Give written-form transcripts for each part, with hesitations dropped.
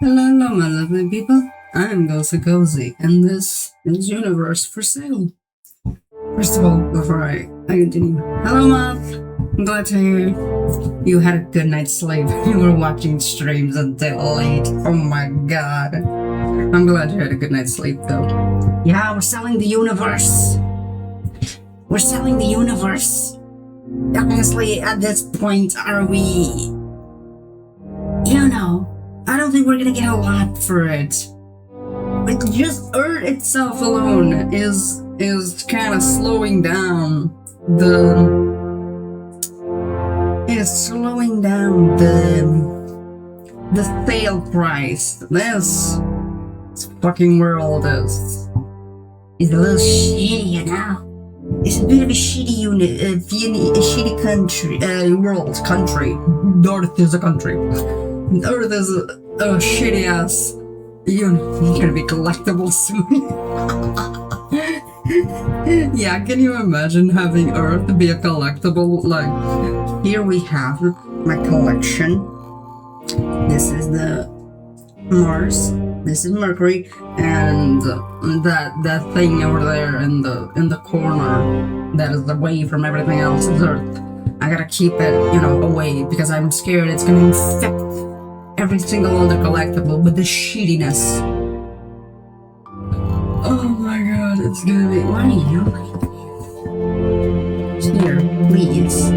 Hello, my lovely people. I'm Gozy Cozy, and this is Universe for Sale. First of all, before I continue, hello, Moth. I'm glad to hear you had a good night's sleep. You were watching streams until late. Oh my god. I'm glad you had a good night's sleep, though. Yeah, we're selling the universe. We're selling the universe. Honestly, at this point, are we? I don't think we're gonna get a lot for it. It just Earth itself alone is kind of slowing down the sale price. This fucking world is a little shitty, It's a bit of a shitty a shitty country, country. Earth is a country. Earth is a shitty ass. You're gonna be collectible soon. Yeah, can you imagine having Earth be a collectible? Like, here we have my collection. This is the Mars. This is Mercury, and that thing over there in the corner that is away from everything else is Earth. I gotta keep it, away because I'm scared it's gonna infect every single other collectible with the shittiness. Oh my god, it's gonna be. Why are you here, please?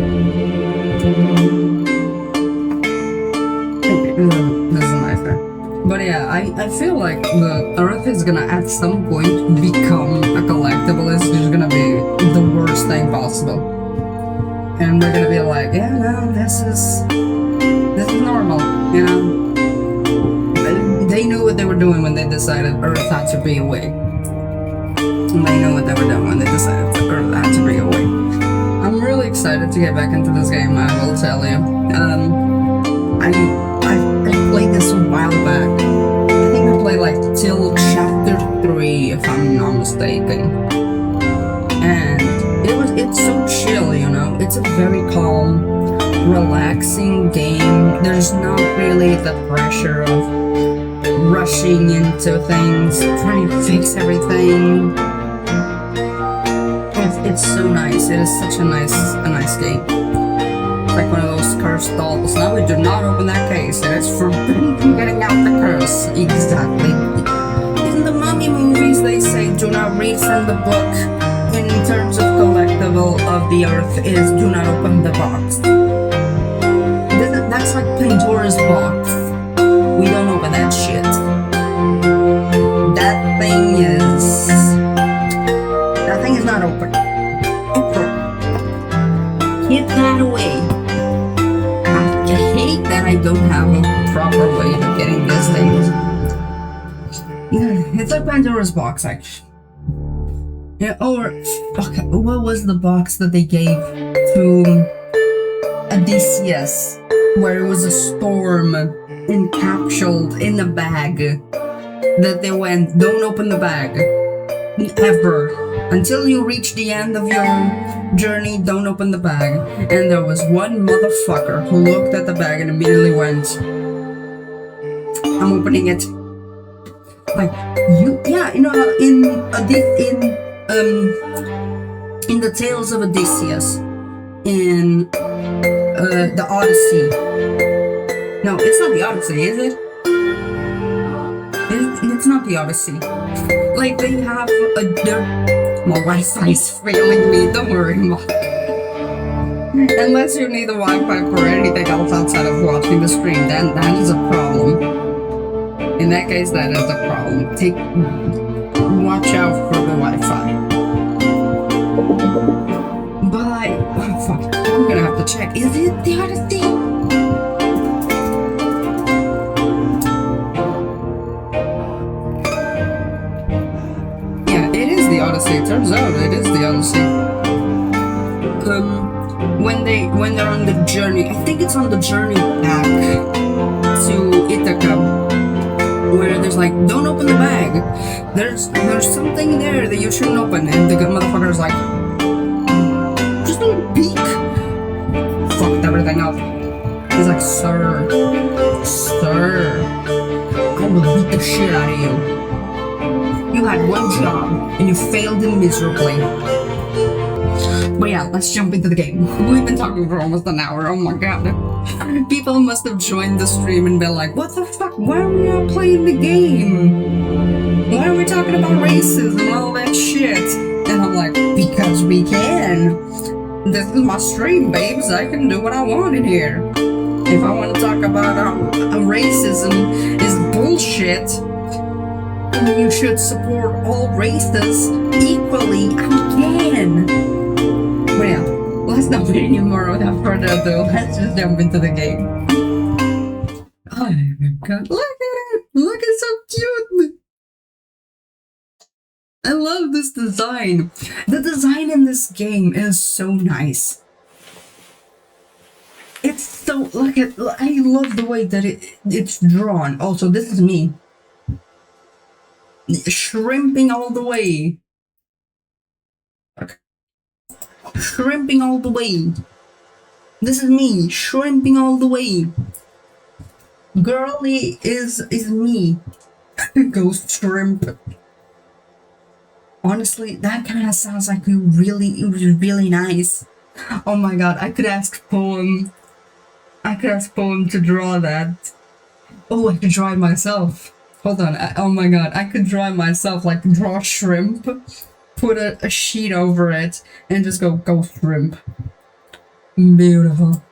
This is nice there. But yeah, I feel like the Earth is gonna at some point become a collectible. It's just gonna be the worst thing possible. And we're gonna be like, yeah, no, this is normal, They knew what they were doing when they decided Earth had to be away. They knew what they were doing when they decided that Earth had to be away. I'm really excited to get back into this game, I will tell you. I played this a while back. I think I played like till chapter 3, if I'm not mistaken. And it's so chill, It's a very calm, relaxing game. There's not really the pressure of rushing into things, trying to fix everything. It's so nice. It is such a nice game. Like one of those cursed dolls. No, we do not open that case. It is forbidden from getting out the curse. Exactly. In the mummy movies, they say do not read from the book. In terms of collectible of the Earth is do not open the box. That's like Pandora's box. We don't open that shit. That thing is not open. Get that away. I hate that I don't have a proper way of getting these things. It's like Pandora's box, actually. Yeah, or what was the box that they gave to Odysseus, where it was a storm encapsulated in a bag that they went, don't open the bag ever until you reach the end of your journey, don't open the bag. And there was one motherfucker who looked at the bag and immediately went, I'm opening it. Like, in the Tales of Odysseus, in the Odyssey. No, it's not the Odyssey, is it? It's not the Odyssey. Like, they have my Wi-Fi is failing me, don't worry, Mom. Unless you need the Wi-Fi for anything else outside of watching the stream, then that is a problem. In that case, that is a problem. Watch out for the Wi-Fi. But fuck, I'm gonna have to check. Is it the Odyssey? Yeah, it is the Odyssey. It turns out it is the Odyssey. When they're on the journey, I think it's on the journey back to Ithaca, where there's like, don't open the bag. There's something there that you shouldn't open, and the motherfucker's like, just don't peek. Fucked everything up. He's like, sir, will beat the shit out of you. You had one job, and you failed it miserably. But yeah, let's jump into the game. We've been talking for almost an hour, oh my god. People must have joined the stream and been like, what the fuck, why are we not playing the game? Why are we talking about racism and all that shit? And I'm like, because we can. This is my stream, babes. I can do what I want in here. If I want to talk about racism is bullshit, and you should support all races equally, I can. But yeah, let's not be any more without further ado. Let's just jump into the game. Oh my god, look at it! Look, it's so cute! I love this design. The design in this game is so nice. It's so, look at, I love the way that it's drawn. Also, this is me. Shrimping all the way. Shrimping all the way. This is me, shrimping all the way. Girly is me. Ghost shrimp. Honestly, that kind of sounds like it was really nice. Oh my god, I could ask Poem to draw that. Oh, I could draw it myself. Hold on, oh my god, I could draw it myself, like draw shrimp, put a sheet over it, and just go shrimp. Beautiful.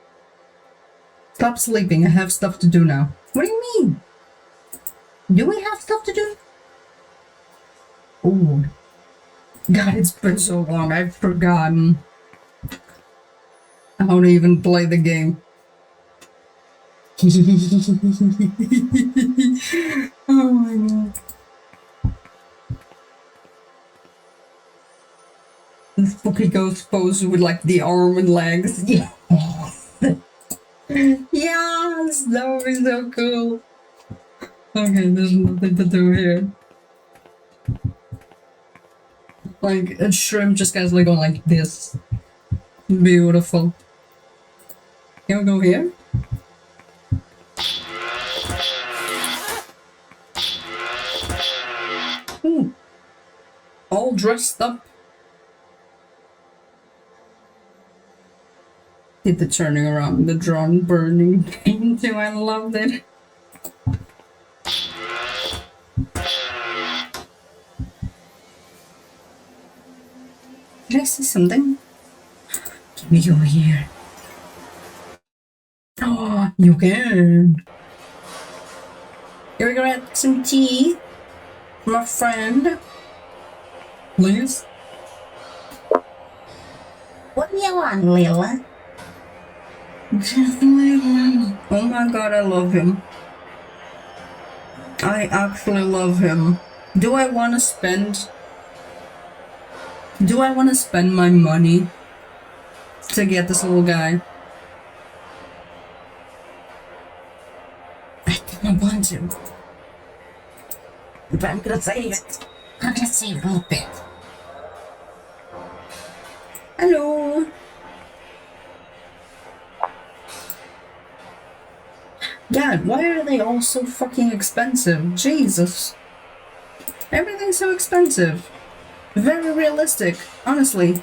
Stop sleeping, I have stuff to do now. What do you mean? Do we have stuff to do? Ooh. God, it's been so long, I've forgotten how to even play the game. Oh my god. This spooky ghost pose with like the arm and legs. Yes! Yes! That would be so cool. Okay, there's nothing to do here. Like, a shrimp just guys like going like this. Beautiful. Can we go here? Ooh. All dressed up. Did the turning around, the drawn burning into, I loved it. Did I see something? Can we go here? Oh, you can. Here we go, get some tea. My friend. Please? What do you want, Lila? Just Lila. Oh my god, I love him. I actually love him. Do I want to spend my money to get this little guy? I don't want to. But I'm gonna save it. I'm gonna save a little bit. Hello. God, why are they all so fucking expensive? Jesus. Everything's so expensive. Very realistic, honestly.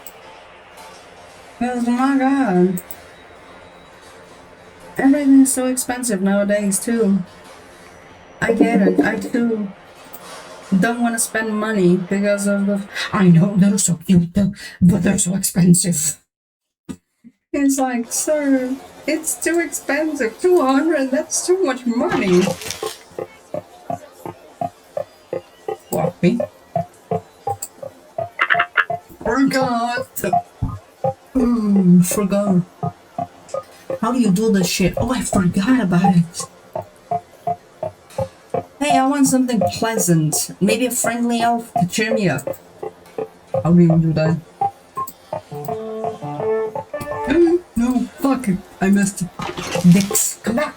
Oh my god. Everything's so expensive nowadays, too. I get it, I too don't want to spend money because of the... I know, they're so cute, but they're so expensive. It's like, sir, it's too expensive. 200, that's too much money. Walk me. Forgot. Forgot. How do you do this shit? Oh, I forgot about it. Hey, I want something pleasant. Maybe a friendly elf to cheer me up. How do you do that? No, fuck it. I missed it. Dicks, come back.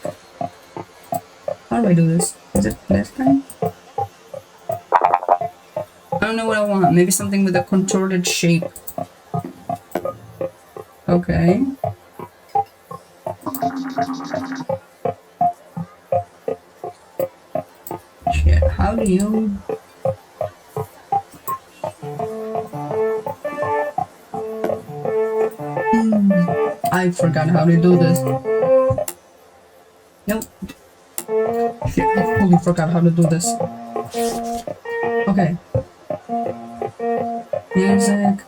How do I do this? Is it this time? I don't know what I want. Maybe something with a contorted shape. Okay. How do you... I forgot how to do this. Nope. Shit, I totally forgot how to do this. Okay. Music.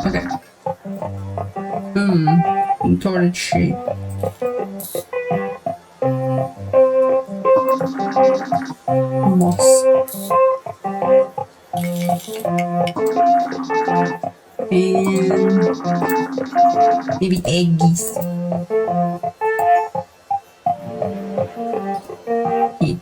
Okay. Contorted shape. Moss. And maybe eggies. Heat.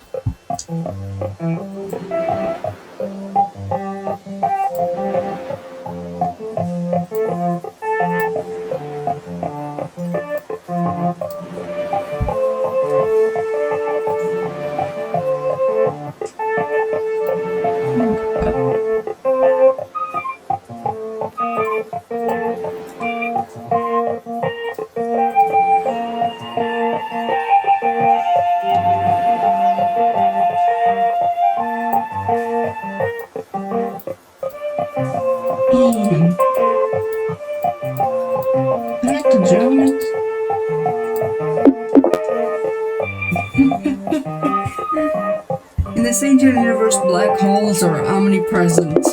I have to drown it. In this ancient universe, black holes are omnipresent.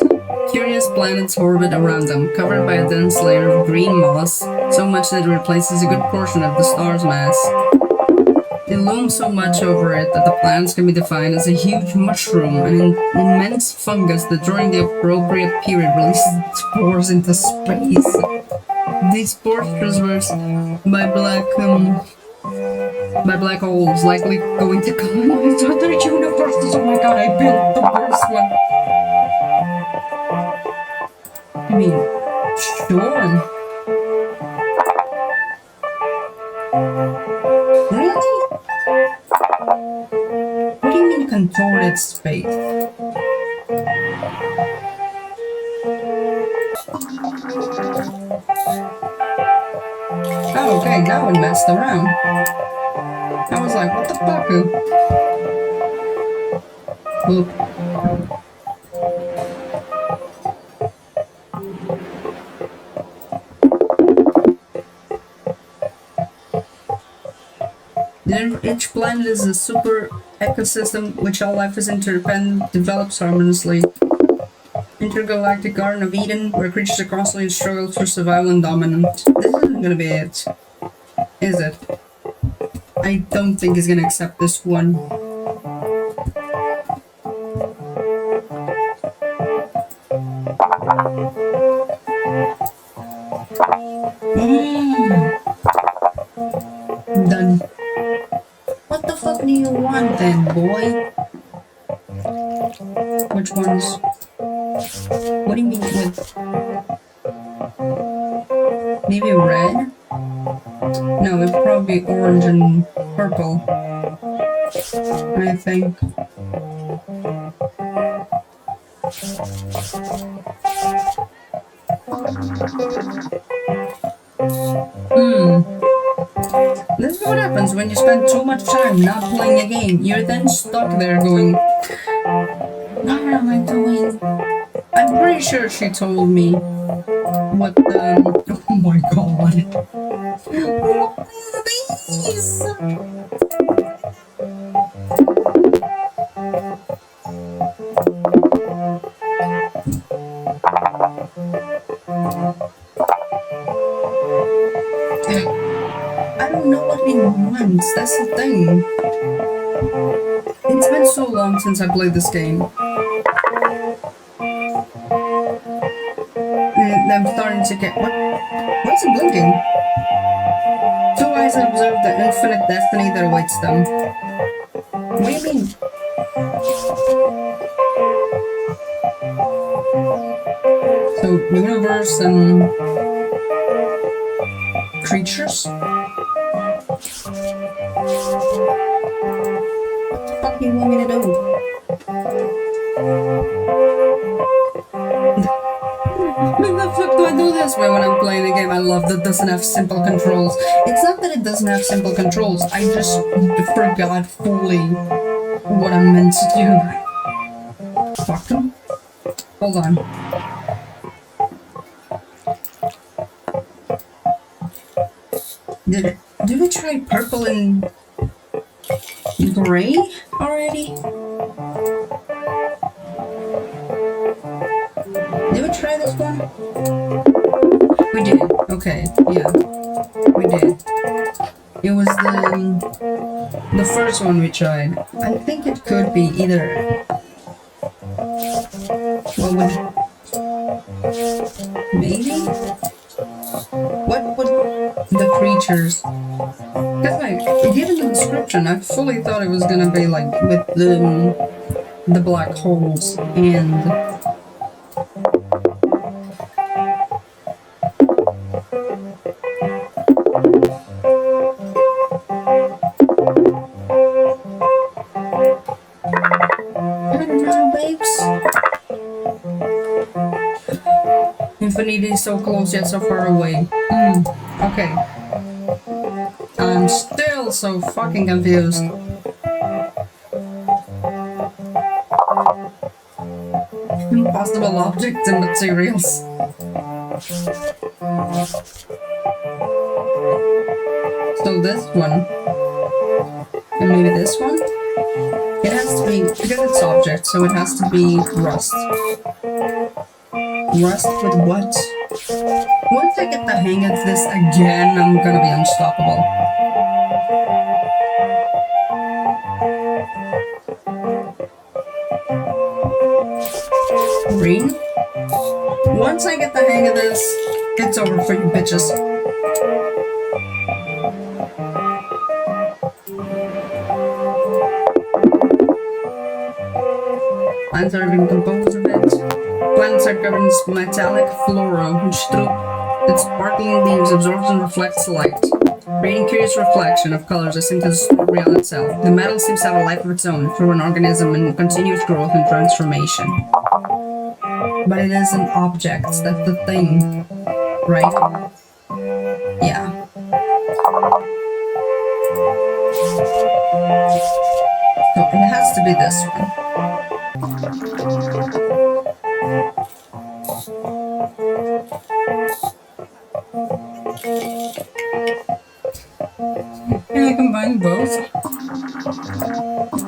Curious planets orbit around them, covered by a dense layer of green moss, so much that it replaces a good portion of the star's mass. It looms so much over it that the planets can be defined as a huge mushroom, an immense fungus that during the appropriate period releases its spores into space. These spores traversed by black holes, likely going to colonize other universes. Oh my god, I built the worst one. I mean, sure. Really? What do you mean contorted space? Oh, okay, now it messed around. I was like, what the fuck? Oop. Each planet is a super ecosystem which all life is interdependent, develops harmoniously. Intergalactic Garden of Eden, where creatures are constantly struggle for survival and dominance. This isn't gonna be it, is it? I don't think he's gonna accept this one. Done. What the fuck do you want then, boy? Which ones? What do you mean with... Maybe red? No, it's probably orange and purple. I think. This is what happens when you spend too much time not playing a game. You're then stuck there going, what am I doing? I'm pretty sure she told me what the... Oh my god. What is this? I don't know what he wants, that's the thing. It's been so long since I played this game. And I'm starting to get... What? Why is it blinking? Two eyes observe the infinite destiny that awaits them. What do you mean? So, universe and... creatures? What the fuck do you want me to do? What the fuck do I do this way when I'm playing a game I love that doesn't have simple controls? It's not that it doesn't have simple controls, I just forgot fully what I'm meant to do. Fuck them. Hold on. Did we try purple and gray already? Did we try this one? We did. Okay, yeah. We did. It was the first one we tried. I think it could be either... What would... Maybe? What would the creatures... Because like, given the description, I fully thought it was gonna be like with the black holes and... Infinity is so close yet so far away. Okay. I'm still so fucking confused. Impossible objects and materials. So this one. And maybe this one? It has to be, because it's object, so it has to be rust. Rust with what? Once I get the hang of this again, I'm gonna be unstoppable. Green? Once I get the hang of this, it's over for you bitches. Plants are being composed of it. Plants are covered in metallic flora, which through its sparkling leaves absorbs and reflects light, creating curious reflection of colors that seem to distort reality itself. The metal seems to have a life of its own, through an organism in continuous growth and transformation. But it is an object, that's the thing, right? Yeah. So it has to be this one. Can I combine both?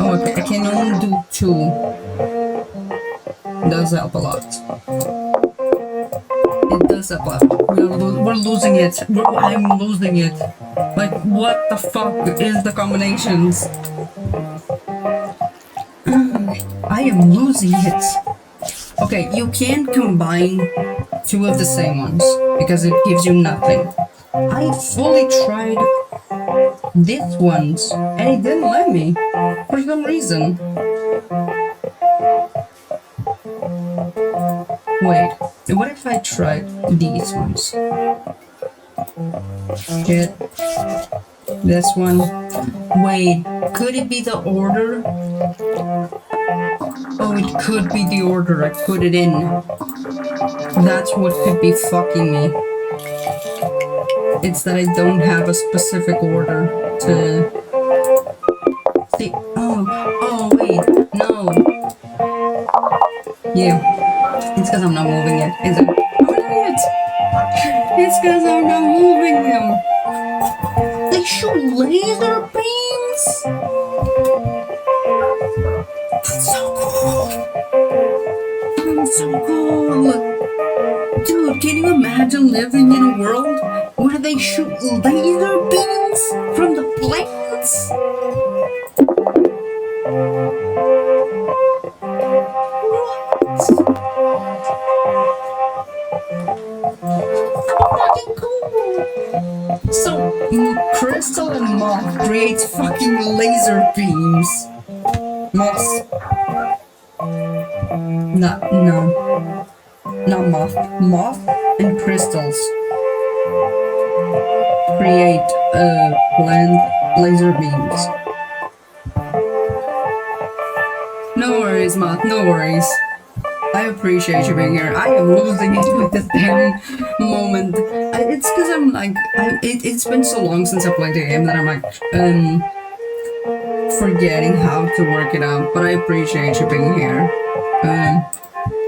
Oh, okay, I can only do two. Does help a lot. It does help a lot. We're losing it. I'm losing it. Like, what the fuck is the combinations? I am losing it. Okay, you can't combine two of the same ones because it gives you nothing. I fully tried these ones and it didn't let me for some reason. Wait, what if I tried these ones? Get this one. Wait, could it be the order? Oh, it could be the order I put it in. That's what could be fucking me. It's that I don't have a specific order to see. Oh, wait, no. Yeah. It's because I'm not moving it, is it? It's because I'm not moving them. They shoot laser beams? That's so cool. That's so cool. Dude, can you imagine living in a world where they shoot laser beams from the planes? So, crystal and moth creates fucking laser beams. Moss. No. Not moth. Moth and crystals create plant laser beams. No worries, Matt, no worries. I appreciate you being here. I am losing it with this damn moment. It's because I'm like, it's been so long since I played the game that I'm like, forgetting how to work it out. But I appreciate you being here,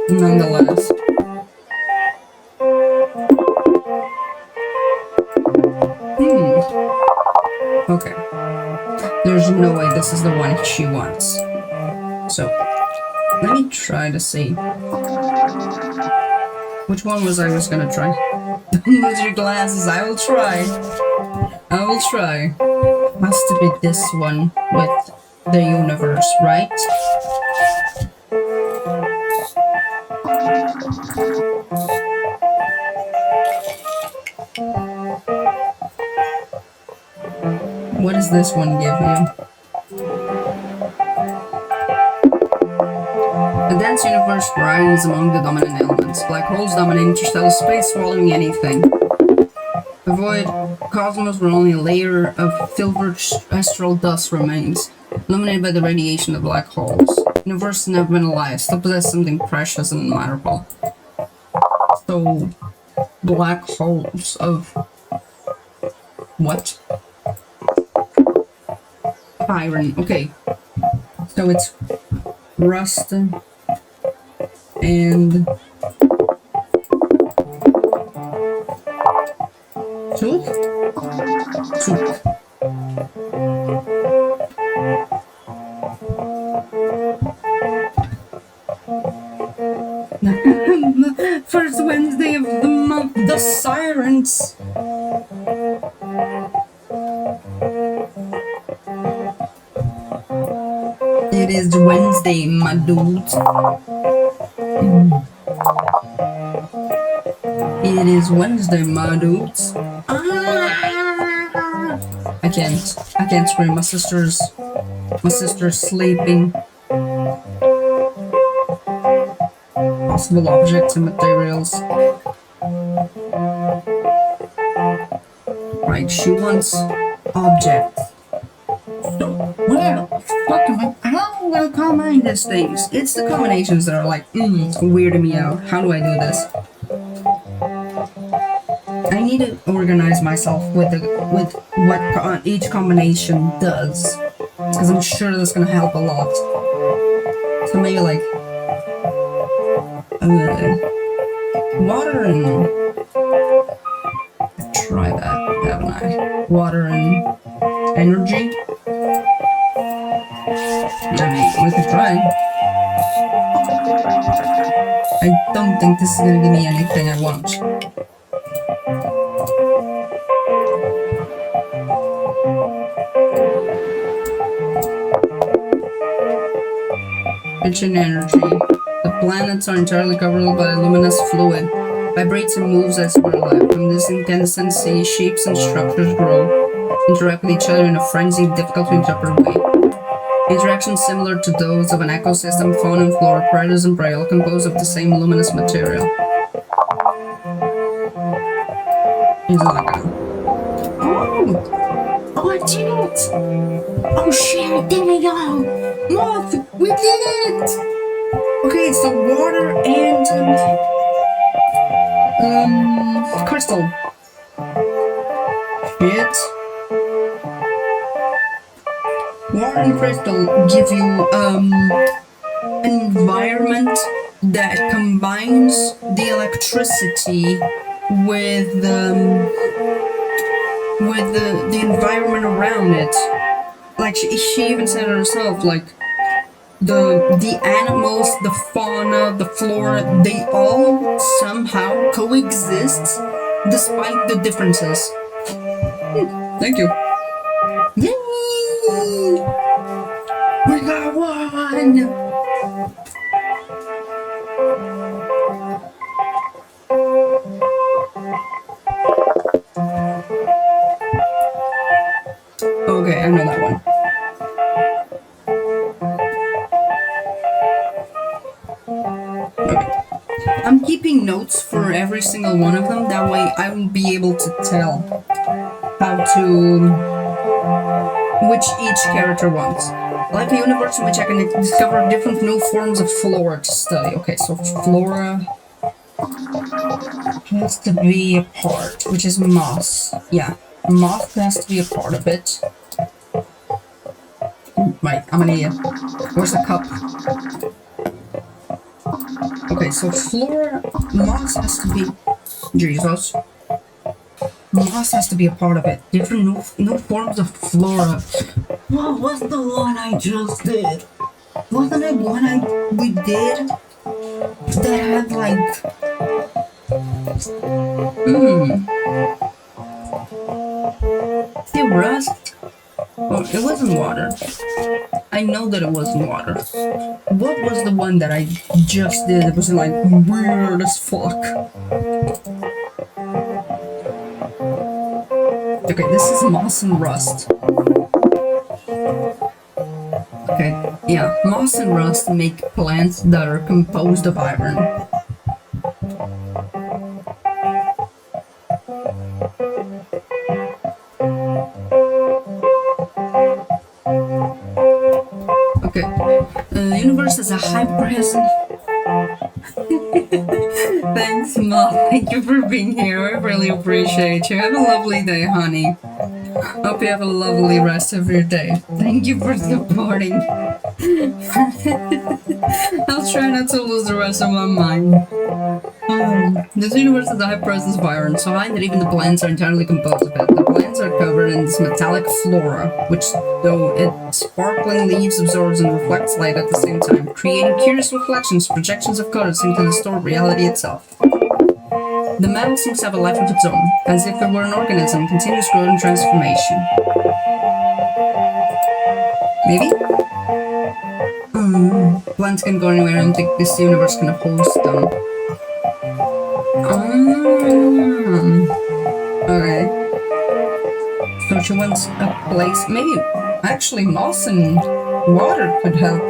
nonetheless. Okay. There's no way this is the one she wants. So, let me try to see. Which one was gonna try? Don't lose your glasses, I will try. I will try. Has to be this one with the universe, right? What does this one give you? The dense universe rises among the dominant elements. Black holes dominate interstellar space, swallowing anything. The void cosmos where only a layer of filtered astral dust remains, illuminated by the radiation of black holes. The universe has never been alive, still possesses something precious and admirable. So, black holes of... what? Iron, okay. So it's rust and tooth? Tooth. First Wednesday of the month, the sirens. It is Wednesday, my dudes. It is Wednesday, my dudes. I can't scream. My sister's sleeping. Possible objects and materials. Right, she wants objects. So, where the fuck am I? How am I gonna combine these things? It's the combinations that are like, weirding me out. How do I do this? I need to organize myself with what each combination does, because I'm sure that's gonna help a lot. So maybe like water and try that, haven't I? Water and energy. I mean, we could try. I don't think this is gonna give me anything I want. Pitching energy. The planets are entirely covered by a luminous fluid. Vibrates and moves as we're alive. From this incandescency, shapes and structures grow, interact with each other in a frenzied, difficult to interpret way. Interactions similar to those of an ecosystem, fauna and flora, predators and prey, all composed of the same luminous material. He's like, oh, I did it! Oh shit, there we go! Moth, we did it! Okay, so water and crystal. Shit. Water and crystal give you an environment that combines the electricity with the environment around it. Like she even said it herself, like the animals, the fauna, the flora, they all somehow coexist despite the differences. Thank you. Yay! We got one! Okay, I know that one. Okay. I'm keeping notes for every single one of them, that way I will be able to tell how to... which each character wants. Like a universe in which I can discover different new forms of flora to study. Okay, so flora has to be a part, which is moss. Yeah, moss has to be a part of it. Right, I'm an idiot. Where's the cup? Okay, so flora, moss has to be... Jesus. Moss has to be a part of it. Different new forms of flora. What was the one I just did? Wasn't it one we did? That had like... The rust? Oh, it wasn't water. I know that it wasn't water. What was the one that I just did? It was like weird as fuck. Okay, this is moss and rust. Okay, yeah, moss and rust make plants that are composed of iron. Okay, the universe is a high-present. Thanks, Mom. Thank you for being here. I really appreciate you. Have a lovely day, honey. Hope you have a lovely rest of your day. Thank you for supporting. I'll try not to lose the rest of my mind. This universe is a high presence of iron, so high that even the plants are entirely composed of it. The plants are covered in this metallic flora, which, though its sparkling leaves, absorbs and reflects light at the same time, creating curious reflections, projections of colors into the stored reality itself. The metal seems to have a life of its own, as if it were an organism, continuous growth and transformation. Maybe? Plants can go anywhere. I don't think this universe can host them. Okay. So she wants a place. Maybe actually moss and water could help.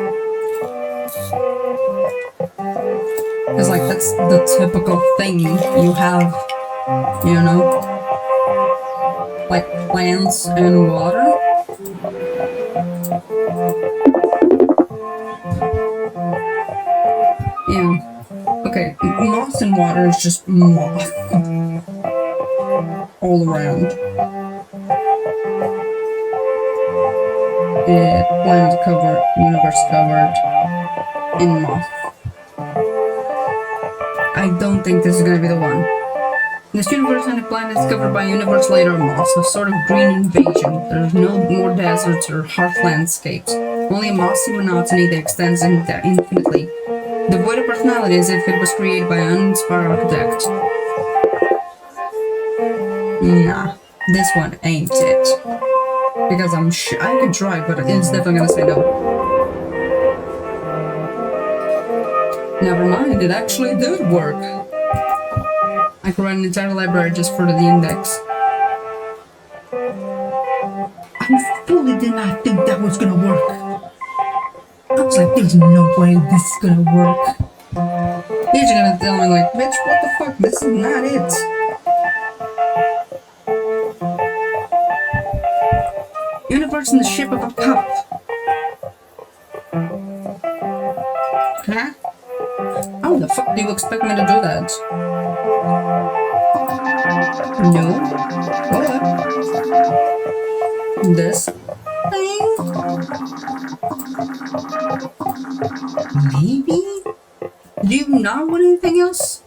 Because like that's the typical thing you have, you know? Like plants and water. Yeah. Okay, moss and water is just moss. All around. Planet covered, universe covered in moss. I don't think this is gonna be the one. This universe and the planet is covered by a universe layer of moss, a sort of green invasion. There's no more deserts or harsh landscapes. Only a mossy monotony that extends infinitely. Devoid of personality as if it was created by an uninspired architect. Nah, this one ain't it. Because I'm sure I could try, but it's definitely gonna say no. Never mind, it actually did work. I could run an entire library just for the index. I fully did not think that was gonna work. I was like, there's no way this is gonna work. You're gonna tell me like, bitch, what the fuck, this is not it. Universe in the shape of a cup. Huh? How the fuck do you expect me to do that? No. What? This thing? Maybe? Do you not want anything else?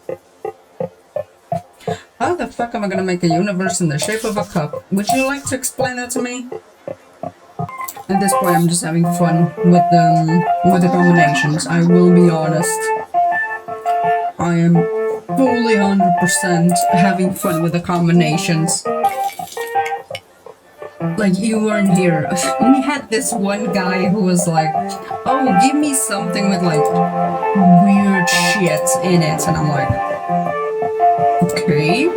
How the fuck am I gonna make a universe in the shape of a cup? Would you like to explain that to me? At this point, I'm just having fun with the combinations. I will be honest. I am fully 100% having fun with the combinations. Like, you weren't here. We had this one guy who was like, oh, give me something with like weird shit in it. And I'm like, okay.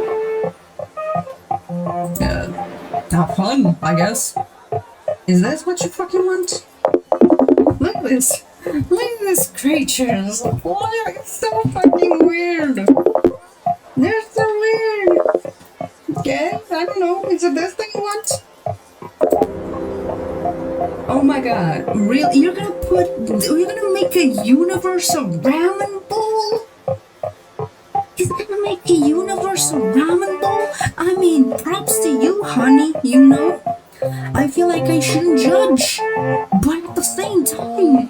Have fun, I guess. Is this what you fucking want? Look at this. Look at these creatures. Why are so fucking weird? They're so weird. Okay, I don't know. Is it this thing you want? Oh my god, really? You're gonna make a universe of ramen bowl? He's gonna make a universe of ramen bowl? I mean, props to you, honey, you know? I feel like I shouldn't judge, but at the same time...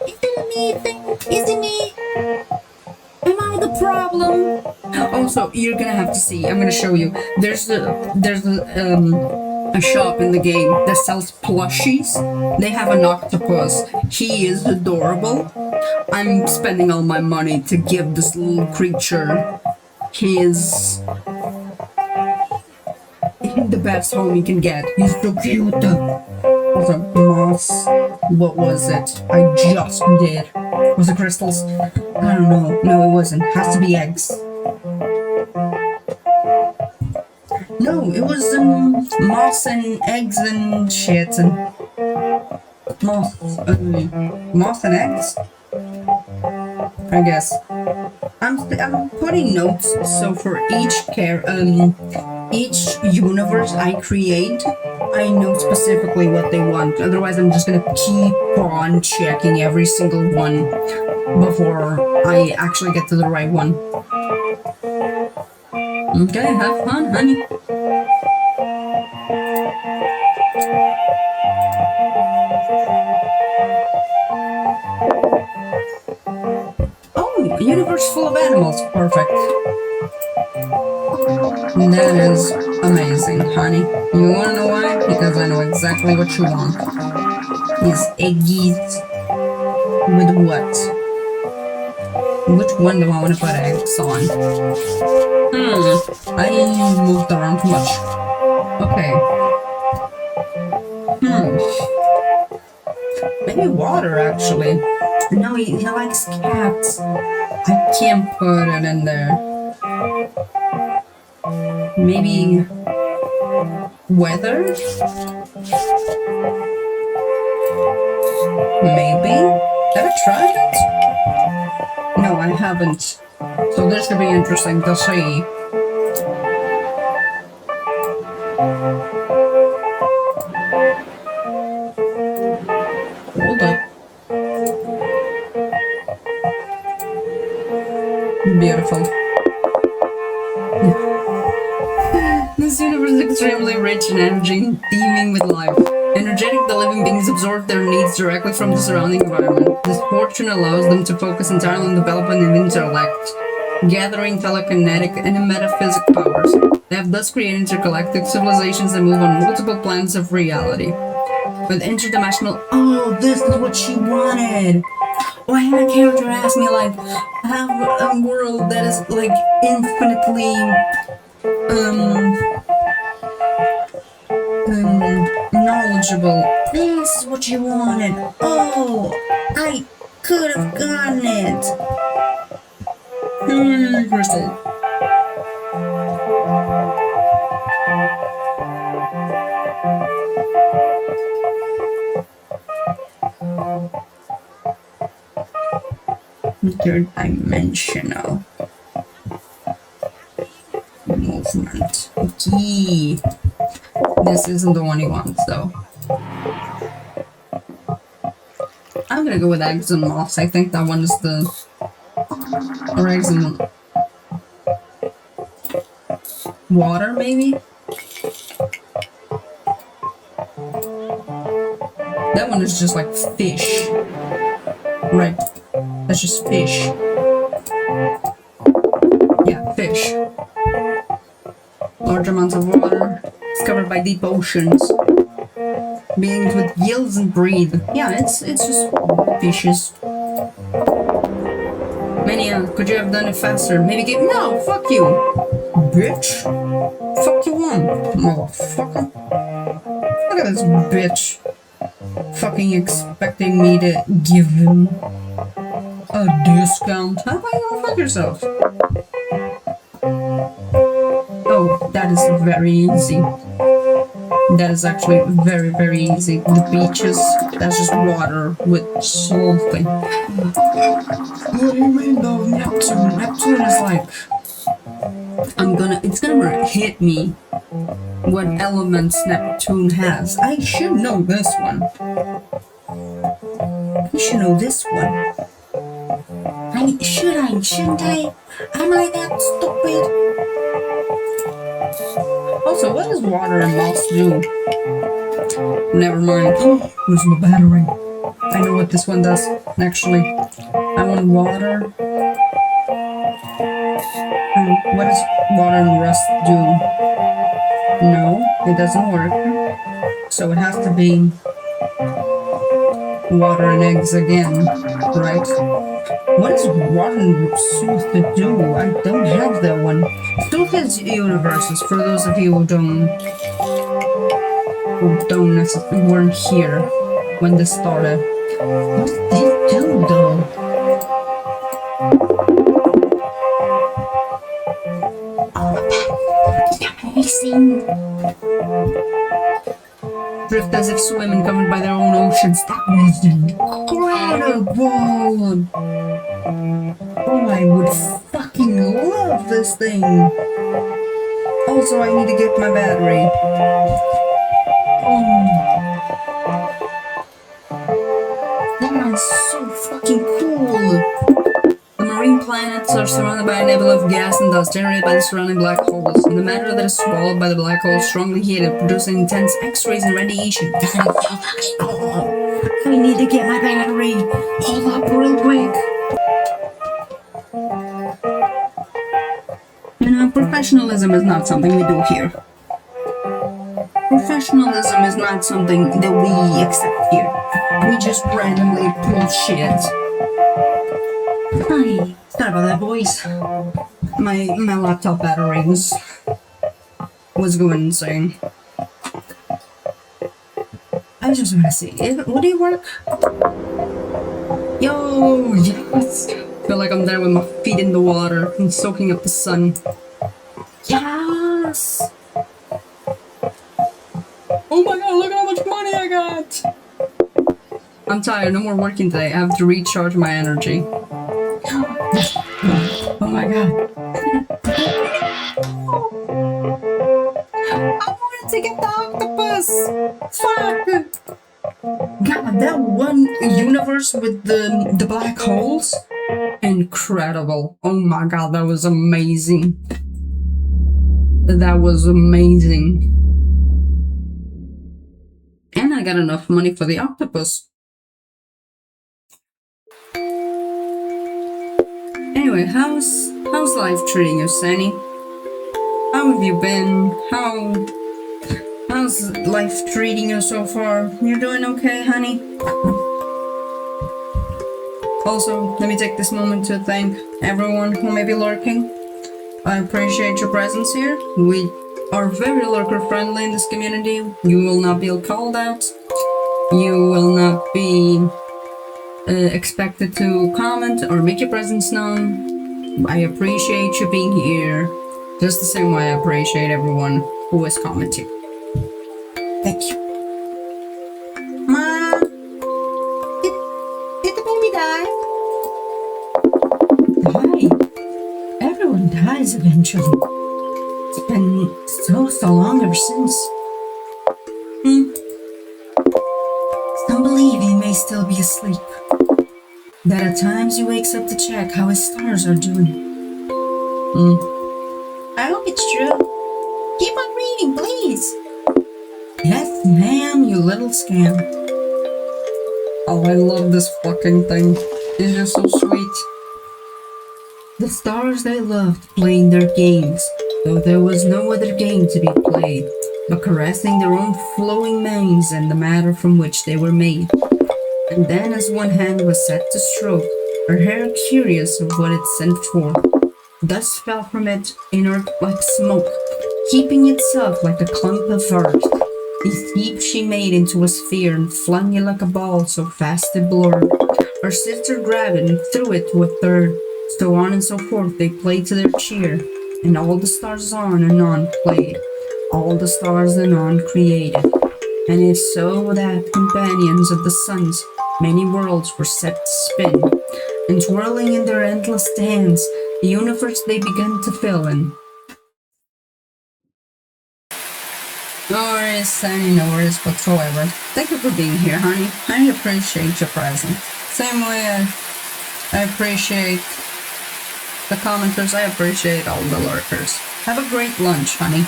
Is it me thing? Is it me? Am I the problem? Also, you're gonna have to see. I'm gonna show you. There's a shop in the game that sells plushies. They have an octopus. He is adorable. I'm spending all my money to give this little creature his the best home he can get. He's so cute. Also, moss. What was it? I just did. Was it crystals? I don't know. No, it wasn't. Has to be eggs. No, it was moss and eggs and shit and moss and eggs. I guess. I'm putting notes so for each universe I create, I know specifically what they want. Otherwise, I'm just gonna keep on checking every single one before I actually get to the right one. Okay, have fun, honey. Oh, a universe full of animals. Perfect. That is amazing, honey. You wanna know why? Because I know exactly what you want. These eggies with what? Which one do I want to put eggs on? I moved around too much. Okay. Maybe water, actually. No, he likes cats. I can't put it in there. Maybe weather? Maybe? Have I tried it? No, I haven't. So this should be interesting to see. Hold up. Beautiful. This universe is extremely rich in energy and teeming with life. Energetic, the living beings absorb their needs directly from the surrounding environment. This fortune allows them to focus entirely on development and intellect, gathering telekinetic and metaphysic powers. They have thus created intergalactic civilizations that move on multiple planes of reality. With interdimensional... Oh, this is what she wanted! Oh, I had a character ask me, like, have a world that is, like, infinitely... knowledgeable. This is what you wanted. Oh, I could have gotten it. Crystal. Interdimensional movement. Okay. This isn't the one he wants, though. I'm gonna go with eggs and moss. I think that one is the... Or eggs and... water, maybe? That one is just like fish. Right. That's just fish. Yeah, fish. Large amounts of water. It's covered by deep oceans. Beings with gills and breathe. Yeah, it's just fishes. Mania, could you have done it faster? Maybe give... No, fuck you! Bitch! Fuck you on, motherfucker. Look at this bitch. Fucking expecting me to give him a discount. How about you go fuck yourself? Oh, that is very easy. That is actually very, very easy. The beaches, that's just water with something. What do you mean though, Neptune? Neptune is like It's gonna hit me what elements Neptune has. I should know this one. I should know this one. Shouldn't I? Am I that stupid? Also, what does water and moss do? Never mind. Oh, where's my battery? I know what this one does, actually. I want water. What does water and rust do? No, it doesn't work. So it has to be water and eggs again, right? What does rotten sooth do? I don't have that one. Sooth is universes, for those of you who don't necessarily weren't here when this started. What did they do though? Amazing. Drift as if swimming, covered by their own oceans. That was incredible! Oh, I would fucking love this thing! Also, I need to get my battery. Oh. That is so fucking cool! The marine planets are surrounded by a nebula of gas and dust generated by the surrounding black holes, and the matter that is swallowed by the black hole is strongly heated, producing intense X-rays and radiation. I need to get my battery. Hold up real quick. You know, professionalism is not something we do here. Professionalism is not something that we accept here. We just randomly pull shit. Hi. Sorry about that, boys. My laptop battery was going insane. I just want to see. Would it work? Yo, yes. Feel like I'm there with my feet in the water and soaking up the sun. Yes. Oh my god! Look how much money I got. I'm tired. No more working today. I have to recharge my energy. Oh my god. I wanted to get the octopus! Fuck! God, that one universe with the black holes? Incredible. Oh my god, that was amazing. That was amazing. And I got enough money for the octopus. Anyway, how's life treating you, Sunny? How have you been? How's life treating you so far? You're doing okay, honey? Also, let me take this moment to thank everyone who may be lurking. I appreciate your presence here. We are very lurker friendly in this community. You will not be called out. You will not be expected to comment or make your presence known. I appreciate you being here, just the same way I appreciate everyone who is commenting. Thank you. Mom, did the baby die? Die? Everyone dies eventually. It's been so long ever since. Some believe he may still be asleep. That at times he wakes up to check how his stars are doing. I hope it's true. Keep on reading, please. Yes, ma'am, you little scam. Oh, I love this fucking thing. It's just so sweet. The stars they loved playing their games, though there was no other game to be played, but caressing their own flowing manes and the matter from which they were made. And then as one hand was set to stroke, her hair curious of what it sent forth, dust fell from it inert like smoke, heaping itself like a clump of earth. This heap she made into a sphere and flung it like a ball so fast it blurred. Her sister grabbed it and threw it to a third, so on and so forth they played to their cheer, and all the stars on and on played, all the stars anon created. And if so that companions of the suns, many worlds were set to spin, and twirling in their endless dance, the universe they begin to fill in. No worries, Sunny, no worries whatsoever. Thank you for being here, honey. I appreciate your presence. Same way I appreciate the commenters, I appreciate all the lurkers. Have a great lunch, honey.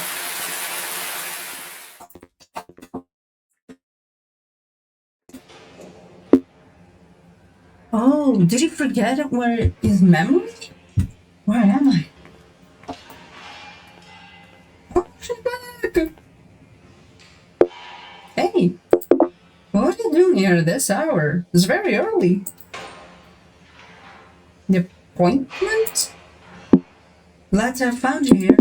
Oh, did he forget where his memory? Where am I? Oh, she's back! Hey, what are you doing here at this hour? It's very early. The appointment? Glad to have found you here.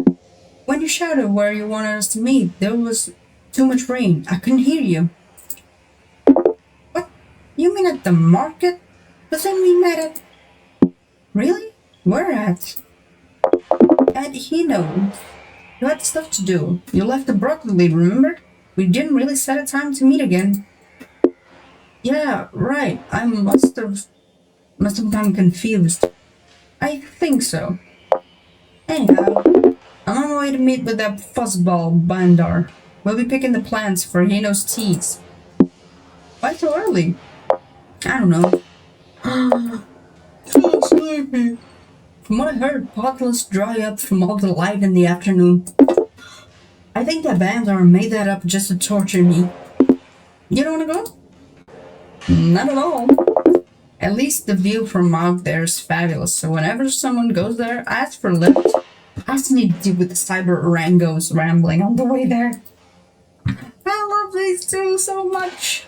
When you shouted where you wanted us to meet, there was too much rain. I couldn't hear you. What? You mean at the market? Doesn't mean that at... Really? Where at? At Hino. You had stuff to do. You left abruptly, remember? We didn't really set a time to meet again. Yeah, right. I must have gotten confused. I think so. Anyhow, I'm on my way to meet with that fuzzball Bandar. We'll be picking the plants for Hino's teas. Why so early? I don't know. So sleepy. From what I heard, potless dry up from all the light in the afternoon. I think that Bandar made that up just to torture me. You don't wanna go? Not at all. At least the view from out there is fabulous, so whenever someone goes there, ask for a lift. I just need to deal with the cyber orangos rambling on the way there. I love these two so much.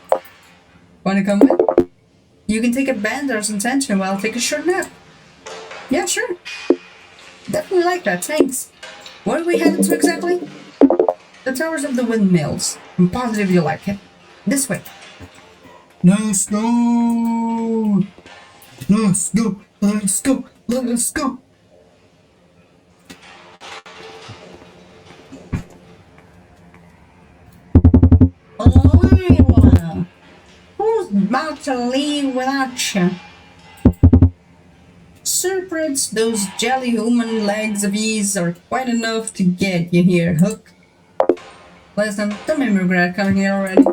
Wanna come with? You can take a Bandar's attention while I take a short nap. Yeah, sure. Definitely like that, thanks. Where are we headed to exactly? The towers of the windmills. I'm positive you'll like it. This way. Let's go! Let's go! Let's go! Let's go! Oh, who's about to leave without you? Sir Prince, those jelly human legs of his are quite enough to get you here, Hook. Listen, don't make me regret coming here already.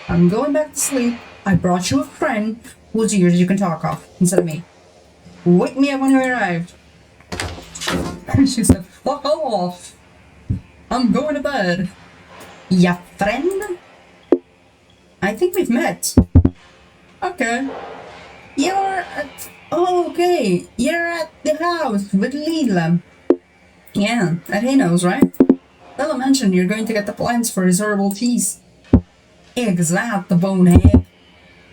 I'm going back to sleep. I brought you a friend whose ears you can talk off instead of me. Wake me up when you arrived. She said, fuck off. I'm going to bed. Ya friend? I think we've met. Okay. You're at... Oh, okay. You're at the house with Leela. Yeah, at Hino's, right? Bella mentioned you're going to get the plants for his herbal teas. Exact, the bonehead.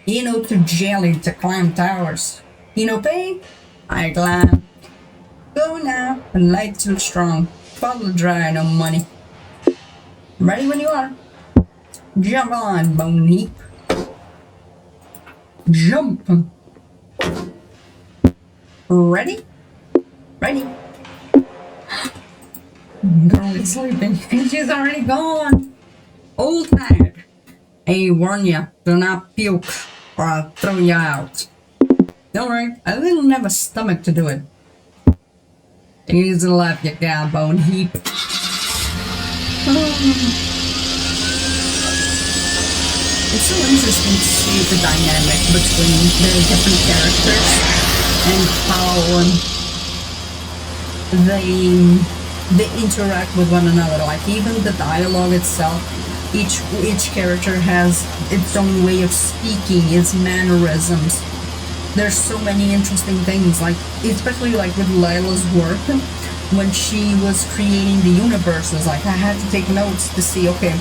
Hino to jelly to climb towers. Hino pay? I glad. Go now, and light too strong. Bottle dry, no money. Ready when you are. Jump on, bone heap. Jump. Ready? Ready. Girl is sleeping. She's already gone. Old hag. I warn ya, do not puke or I'll throw you out. Don't worry, I didn't have a stomach to do it. Easy left, you bone heap. It's so interesting to see the dynamic between the different characters and how they interact with one another. Like even the dialogue itself, each character has its own way of speaking, its mannerisms. There's so many interesting things, like especially like with Layla's work when she was creating the universes. Like I had to take notes to see, okay,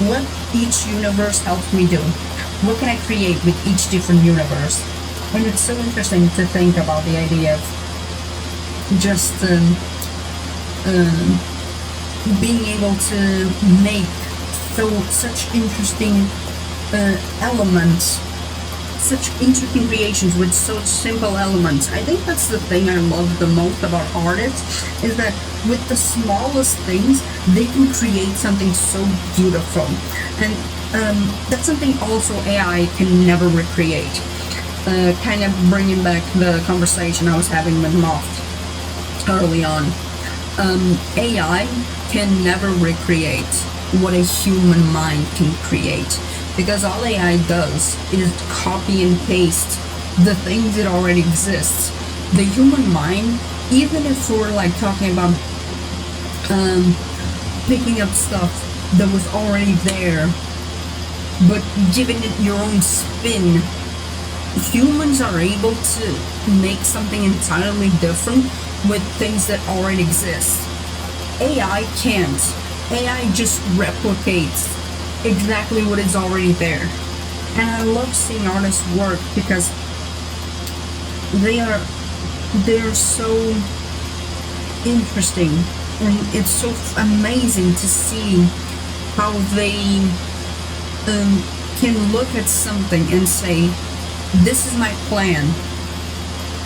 what each universe helps me do. What can I create with each different universe? And it's so interesting to think about the idea of just being able to make such interesting elements, such interesting creations with such simple elements. I think that's the thing I love the most about artists, is that with the smallest things, they can create something so beautiful. And that's something also AI can never recreate. Kind of bringing back the conversation I was having with Moth. early on. AI can never recreate what a human mind can create, because all AI does is copy and paste the things that already exist. The human mind, even if we're like talking about picking up stuff that was already there, but giving it your own spin, humans are able to make something entirely different with things that already exist. AI can't. AI just replicates exactly what is already there. And I love seeing artists work because they're so interesting, and it's so amazing to see how they can look at something and say, this is my plan.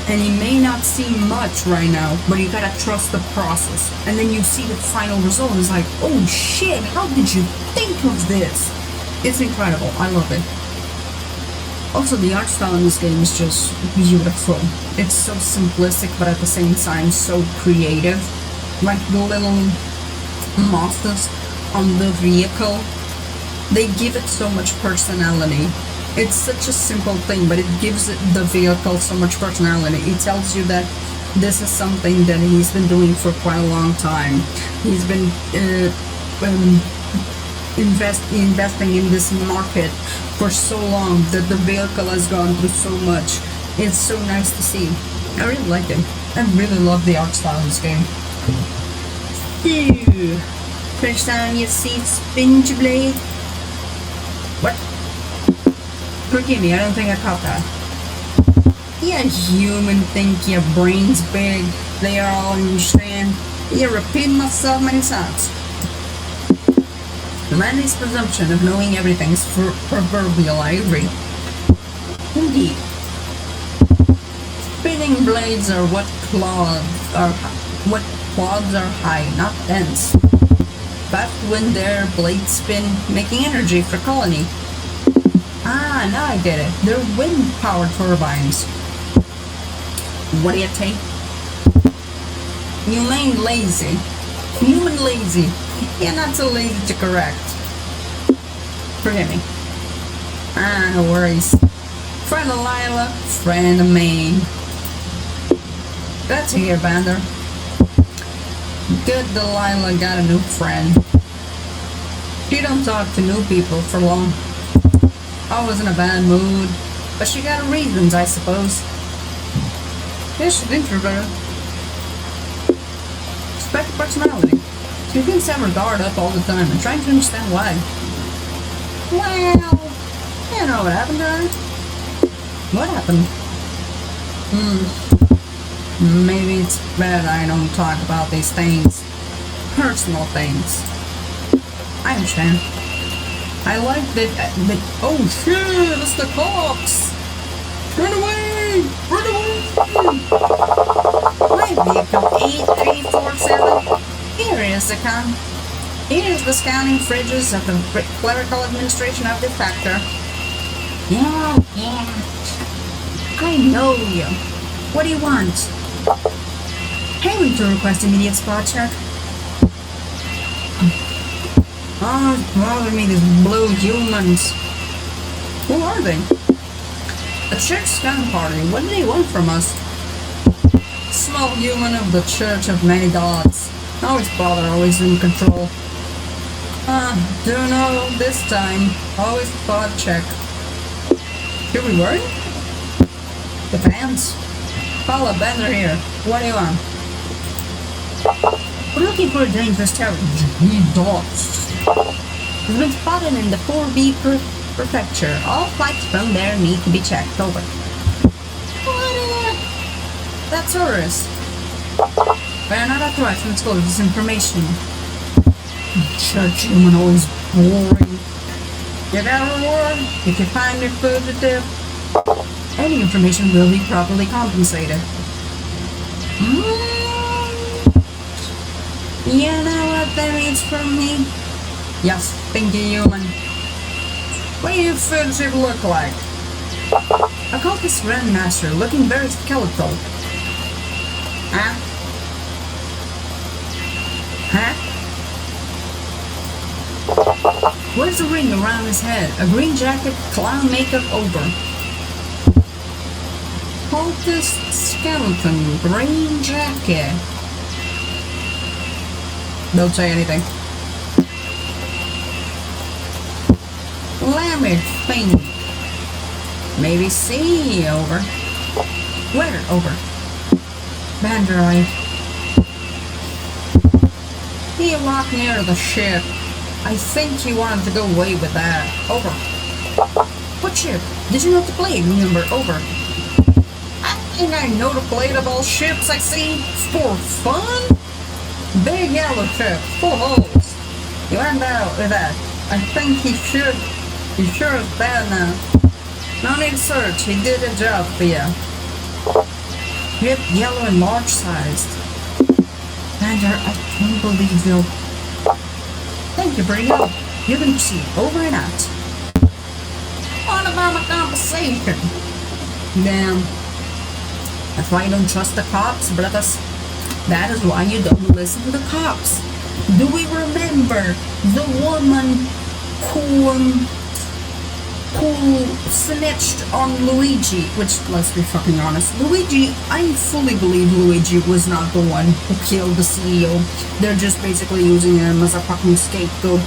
And you may not see much right now, but you gotta trust the process. And then you see the final result, and it's like, oh shit, how did you think of this? It's incredible. I love it. Also, the art style in this game is just beautiful. It's so simplistic, but at the same time so creative. Like the little monsters on the vehicle, they give it so much personality. It's such a simple thing, but it gives the vehicle so much personality. It tells you that this is something that he's been doing for quite a long time. He's been investing in this market for so long that the vehicle has gone through so much. It's so nice to see. I really like it. I really love the art style in this game. Ew. First time you see spin your blade. What? Forgive me, I don't think I caught that. Yeah, human think your brain's big. They are all understand. You repeat myself many times. Humanity's presumption of knowing everything is proverbial, I agree. Indeed. Spinning blades are what clods are high, not dense. But when their blades spin, making energy for colony. Ah, now I get it. They're wind-powered turbines. What do you take? You mean lazy. Human lazy. You're not so lazy to correct. Forgive me. Ah, no worries. Friend of Lila, friend of me. Glad to hear, Bander. Good Delilah got a new friend. She don't talk to new people for long. Always in a bad mood, but she got her reasons, I suppose. Yeah, she thinks we're better. Respect her personality. She thinks have her guard up all the time and trying to understand why. Well, you know what happened to her? What happened? Maybe it's better I don't talk about these things. Personal things. I understand. I like that, oh shit, it's the cops! Run away! Run away! My vehicle 8347. Here is the scanning fridges of the clerical administration of the factor. Yeah. I know you. What do you want? Hey, we to request immediate spot check. Oh, bother me, these blue humans. Who are they? A church scan party. What do they want from us? Small human of the Church of Many Gods. Always bother, always in control. Don't know this time. Always spot check. Here we were? Depends. Paula, Bender here. What do you want? We're looking for a dangerous terror. Dogs. Has been spotted in the 4B prefecture. All flights from there need to be checked. Over. What? That's tourists. We are not authorized to disclose this information. Church human always boring. You got a reward if you find your fugitive. Any information will be properly compensated. You know what that means from me? Yes, thinky human. What do you fugitive look like? A cultist grandmaster looking very skeletal. Huh? Huh? Where's the ring around his head? A green jacket, clown makeup over. Cultist skeleton, green jacket. Don't say anything. Lamech thing. Maybe see over. Where over? Bandar eye. He walked near the ship. I think he wanted to go away with that. Over. What ship? Did you know to play? Remember, over. I think I know to play the ball ships I see for fun. Big yellow ship, full of holes. He went out with that. I think he should. He sure is bad now. No need to search. He did a job for you. Ship yellow and large sized. Vander, I can't believe you. Thank you, Brio. You can proceed. Over and out. What about my conversation? Damn. If I don't trust the cops, brothers, that is why you don't listen to the cops. Do we remember the woman who snitched on Luigi? Which, let's be fucking honest, Luigi, I fully believe Luigi was not the one who killed the CEO. They're just basically using him as a fucking scapegoat.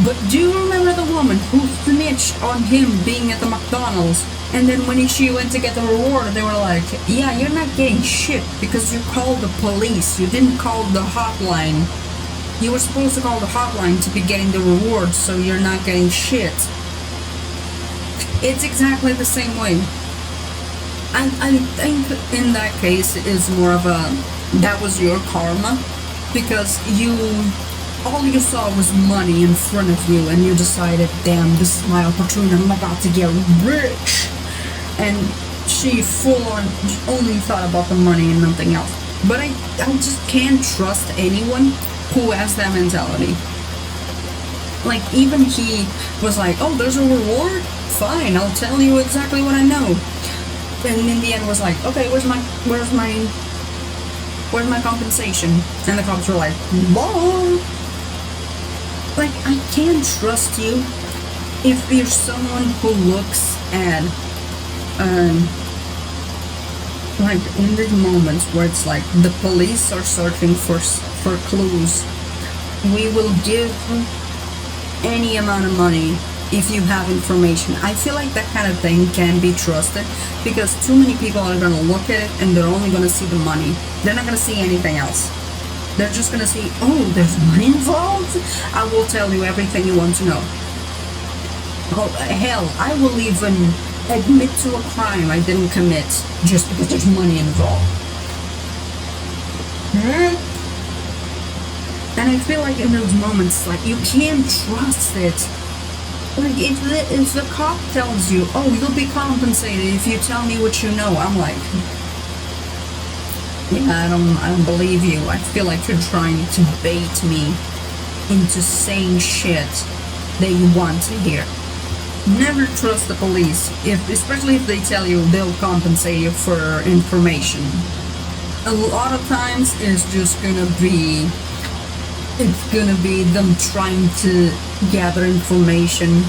But do you remember the woman who snitched on him being at the McDonald's? And then when she went to get the reward, they were like, yeah, you're not getting shit because you called the police. You didn't call the hotline. You were supposed to call the hotline to be getting the reward, so you're not getting shit. It's exactly the same way. I think in that case it is more of a, that was your karma, because all you saw was money in front of you and you decided, damn, this is my opportunity, I'm about to get rich. And she full on only thought about the money and nothing else. But I just can't trust anyone who has that mentality. Like, even he was like, oh, there's a reward? Fine, I'll tell you exactly what I know. And in the end was like, okay, where's my compensation? And the cops were like, blah. Like, I can't trust you if you're someone who looks at like in these moments where it's like the police are searching for clues, we will give any amount of money if you have information. I feel like that kind of thing can be trusted because too many people are going to look at it and they're only going to see the money. They're not going to see anything else. They're just going to see, oh, there's money involved? I will tell you everything you want to know. Oh, hell, I will even admit to a crime I didn't commit just because there's money involved. And I feel like in those moments, like, you can't trust it. Like, if the cop tells you, oh, you'll be compensated if you tell me what you know, I'm like, yeah, I don't believe you. I feel like you're trying to bait me into saying shit that you want to hear. Never trust the police, especially if they tell you they'll compensate you for information. A lot of times it's gonna be them trying to gather information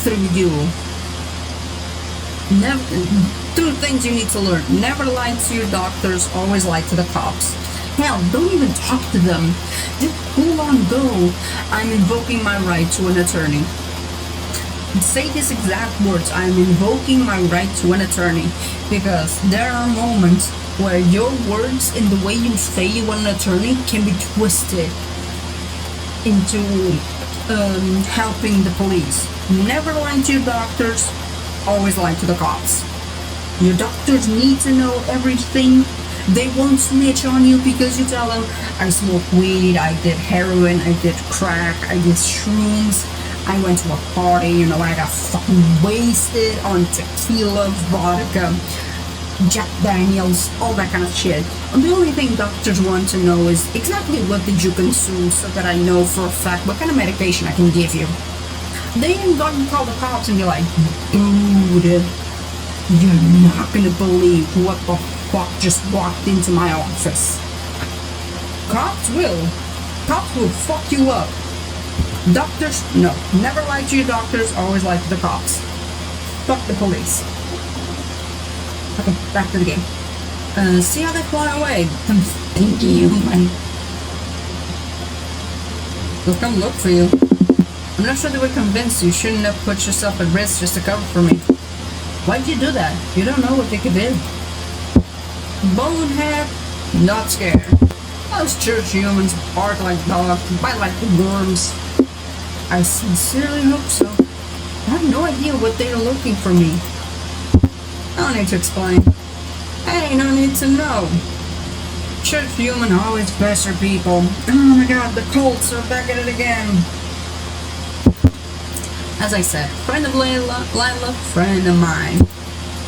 through you. Two things you need to learn. Never lie to your doctors, always lie to the cops. Hell, don't even talk to them. Just hold on, go. I'm invoking my right to an attorney. Say these exact words, I am invoking my right to an attorney, because there are moments where your words and the way you say you want an attorney can be twisted into helping the police. Never lie to your doctors, always lie to the cops. Your doctors need to know everything. They won't snitch on you because you tell them, I smoke weed, I did heroin, I did crack, I did shrooms, I went to a party, I got fucking wasted on tequila, vodka, Jack Daniels, all that kind of shit. And the only thing doctors want to know is exactly what did you consume so that I know for a fact what kind of medication I can give you. They ain't gonna call the cops and be like, dude, you're not gonna believe what the fuck just walked into my office. Cops will, Cops will fuck you up. Doctors, no. Never lie to your doctors, always lie to the cops. Fuck the police. Okay, back to the game. See how they fly away. Thank you, man. They'll come look for you. I'm not sure they would convince you. Shouldn't have put yourself at risk just to cover for me. Why'd you do that? You don't know what they could do. Bonehead, not scared. Those church humans bark like dogs, bite like worms. I sincerely hope so. I have no idea what they are looking for me. I don't need to explain. Hey, no need to know. Church human always pressure people. Oh my god, the cults are back at it again. As I said, friend of Lila, friend of mine.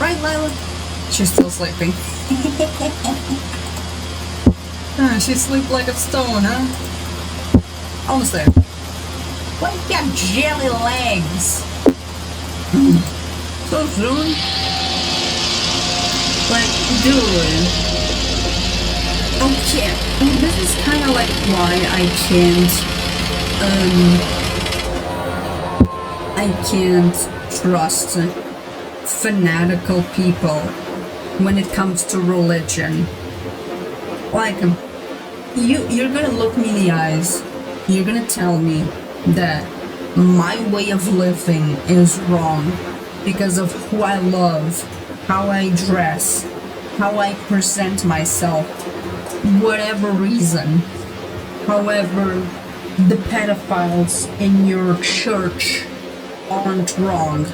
Right, Lila? She's still sleeping. She sleep like a stone, huh? Almost there. What you got jelly legs? So soon? Like, dude. Okay, this is kind of like why I can't trust fanatical people when it comes to religion. Like, you're gonna look me in the eyes, you're gonna tell me that my way of living is wrong because of who I love, how I dress, how I present myself, whatever reason. However, the pedophiles in your church aren't wrong.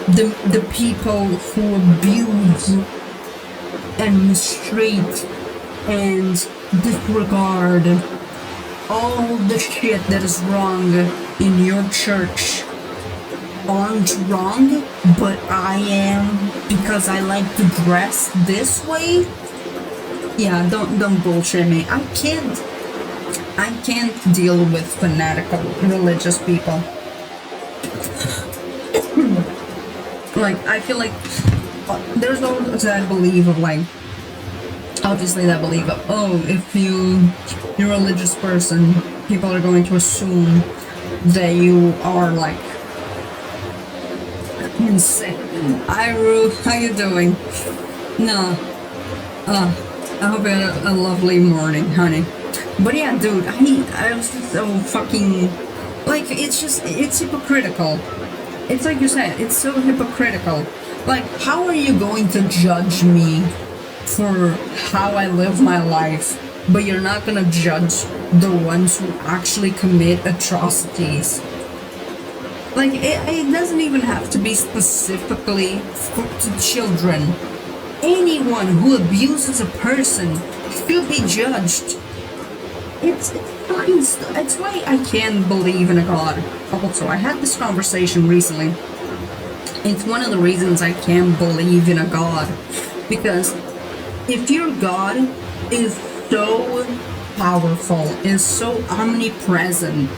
The people who abuse and mistreat and disregard all the shit that is wrong in your church aren't wrong, but I am because I like to dress this way. Yeah, don't bullshit me. I can't deal with fanatical religious people. Like, I feel like there's those that believe of, like, obviously that believe of, oh, if you're a religious person, people are going to assume that you are, like, insane. Iru, how you doing? No. I hope you had a lovely morning, honey. But yeah, dude, I was just so fucking, like, it's hypocritical. It's like you said, it's so hypocritical. Like, how are you going to judge me for how I live my life, but you're not gonna judge the ones who actually commit atrocities? Like, it doesn't even have to be specifically to children. Anyone who abuses a person should be judged. It's fine. That's why I can't believe in a God. Also, I had this conversation recently. It's one of the reasons I can't believe in a God. Because if your God is so powerful, is so omnipresent,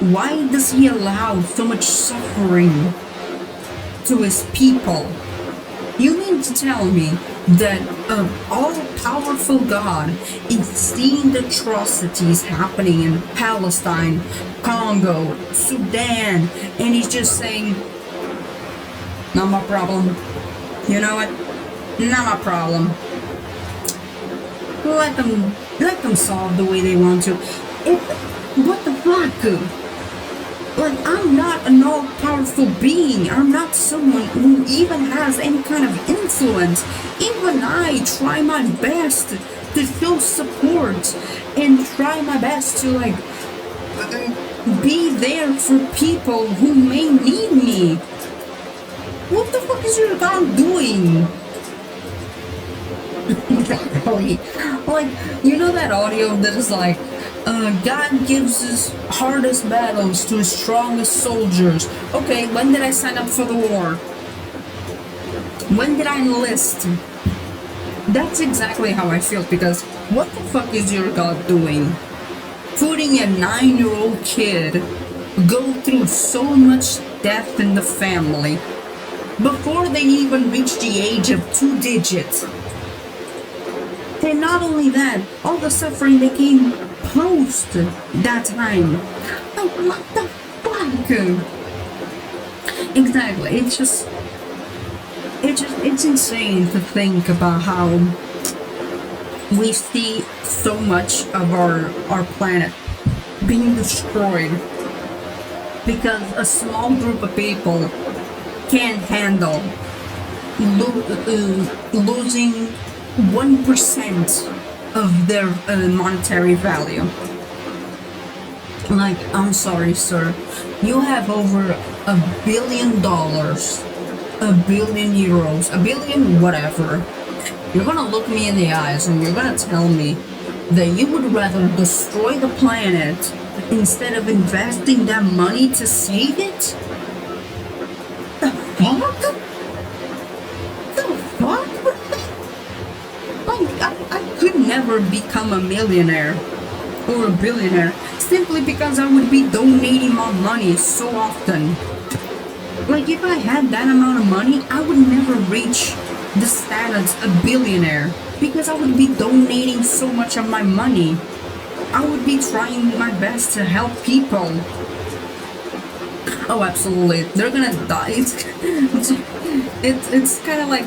why does he allow so much suffering to his people? You mean to tell me that an all-powerful God is seeing the atrocities happening in Palestine, Congo, Sudan, and he's just saying, not my problem. You know what? Not my problem. Let them solve the way they want to. What the fuck? Like, I'm not an all-powerful being. I'm not someone who even has any kind of influence. Even I try my best to show support and try my best to, like, be there for people who may need me. What the fuck is your God doing? Like, you know that audio that is like, God gives his hardest battles to his strongest soldiers. Okay, when did I sign up for the war? When did I enlist? That's exactly how I feel, because what the fuck is your God doing? Putting a 9-year-old kid go through so much death in the family before they even reach the age of 2 digits. And not only that, all the suffering they came post that time. Like, what the fuck? Exactly. It's insane to think about how we see so much of our planet being destroyed because a small group of people can't handle losing 1% of their monetary value. Like, I'm sorry, sir, you have over $1 billion, €1 billion, €1 billion, whatever. You're gonna look me in the eyes and you're gonna tell me that you would rather destroy the planet instead of investing that money to save it? The fuck? The fuck? Like, I could never become a millionaire or a billionaire simply because I would be donating my money so often. Like, if I had that amount of money, I would never reach the status of billionaire because I would be donating so much of my money. I would be trying my best to help people. Oh, absolutely. They're gonna die. It's kind of like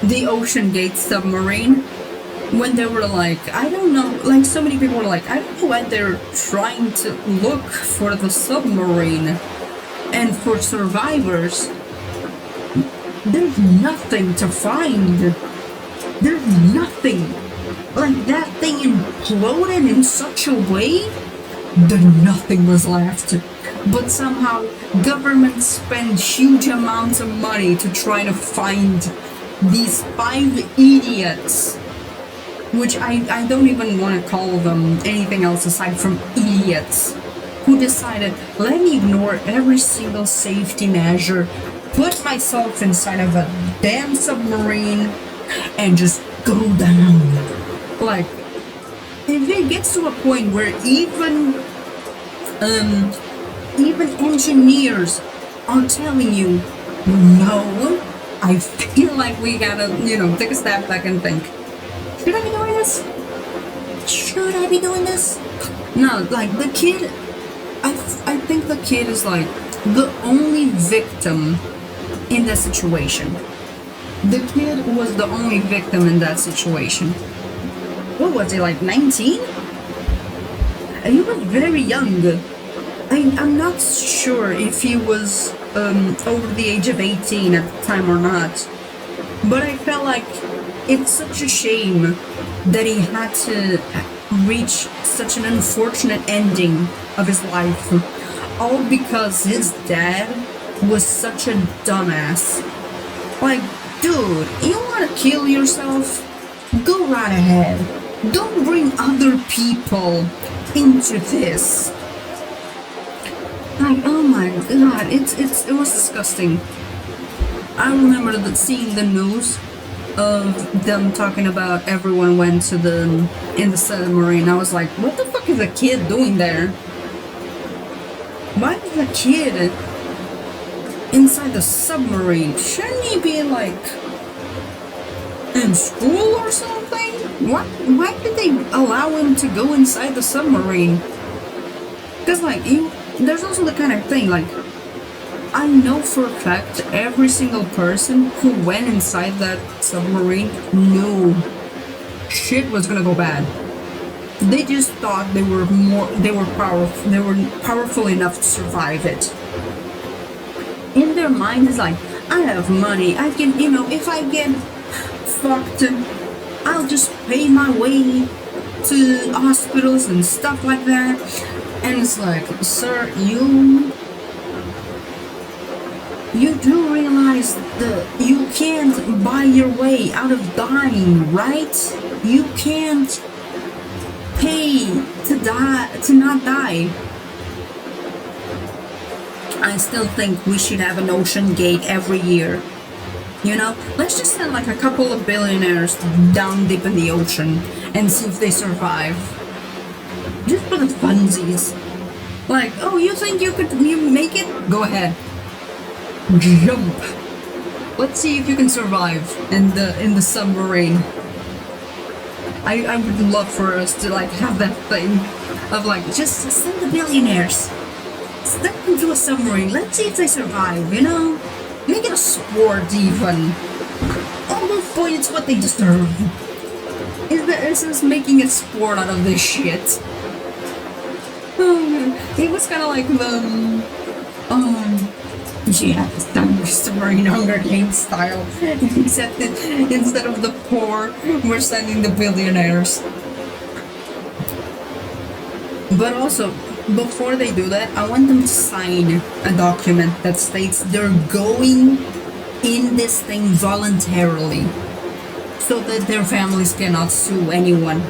the Ocean Gate submarine. When they were like, I don't know, like so many people were like, I don't know why they're trying to look for the submarine and for survivors. There's nothing to find. There's nothing. Like, that thing imploded in such a way that nothing was left. But somehow, governments spend huge amounts of money to try to find these 5 idiots. Which I don't even want to call them anything else aside from idiots. Who decided, let me ignore every single safety measure, put myself inside of a damn submarine, and just go down. Like, if it gets to a point where even engineers are telling you, no, I feel like we gotta, take a step back and think, should I be doing this? Should I be doing this? No, like, the kid, I think the kid is like the only victim in that situation. The kid was the only victim in that situation. What was he, like 19? He was very young. I'm not sure if he was over the age of 18 at the time or not. But I felt like it's such a shame that he had to reach such an unfortunate ending of his life. All because his dad was such a dumbass. Like, dude, you wanna kill yourself? Go right ahead. Don't bring other people into this. Like, oh my god, it was disgusting. I remember seeing the news of them talking about everyone went in the submarine. I was like, what the fuck is a kid doing there? Why is a kid inside the submarine? Shouldn't he be like in school or something? Why did they allow him to go inside the submarine? Because like, there's also the kind of thing, like, I know for a fact every single person who went inside that submarine knew shit was gonna go bad. They just thought they were powerful enough to survive it. In their mind is like, I have money, I can, if I get fucked, I'll just pay my way to hospitals and stuff like that. And it's like, sir, you do realize that you can't buy your way out of dying, right? You can't pay to not die. I still think we should have an ocean gate every year. Let's just send like a couple of billionaires down deep in the ocean and see if they survive. Just for the funsies. Like, oh, you think you make it? Go ahead. Jump. Let's see if you can survive in the submarine. I would love for us to like have that thing of like just send the billionaires, send them to a submarine. Let's see if they survive. You know, make it a sport even. Almost points what they deserve. Is this making a sport out of this shit? It was kind of like the yeah, submarine Hunger Games style. Except that instead of the poor, we're sending the billionaires. But also, before they do that, I want them to sign a document that states they're going in this thing voluntarily, so that their families cannot sue anyone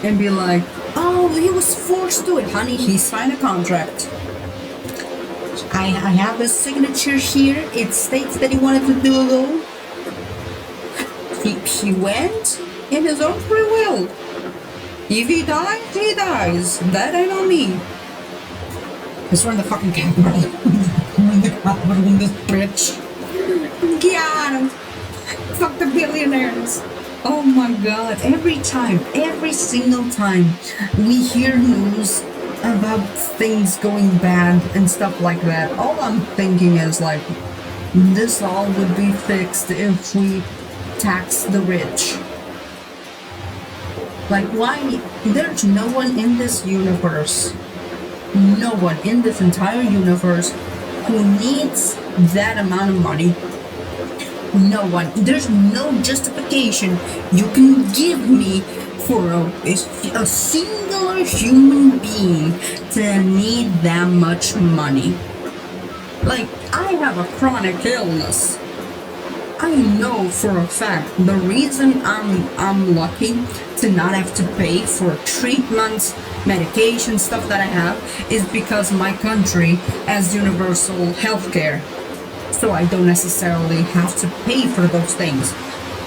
and be like, oh, he was forced to it, honey. He signed a contract. I have his signature here. It states that he wanted to do it. He went in his own free will. If he dies, he dies. That ain't on me. Because we're in the fucking capital. We're in the capital in this bitch. Yeah. Fuck the billionaires. Oh my god. Every single time we hear news about things going bad and stuff like that, all I'm thinking is like, this all would be fixed if we tax the rich. Like, why? There's no one in this universe, no one in this entire universe who needs that amount of money. No one. There's no justification you can give me for a singular human being to need that much money. Like, I have a chronic illness. I know for a fact the reason I'm lucky to not have to pay for treatments, medication, stuff that I have, is because my country has universal healthcare. So I don't necessarily have to pay for those things.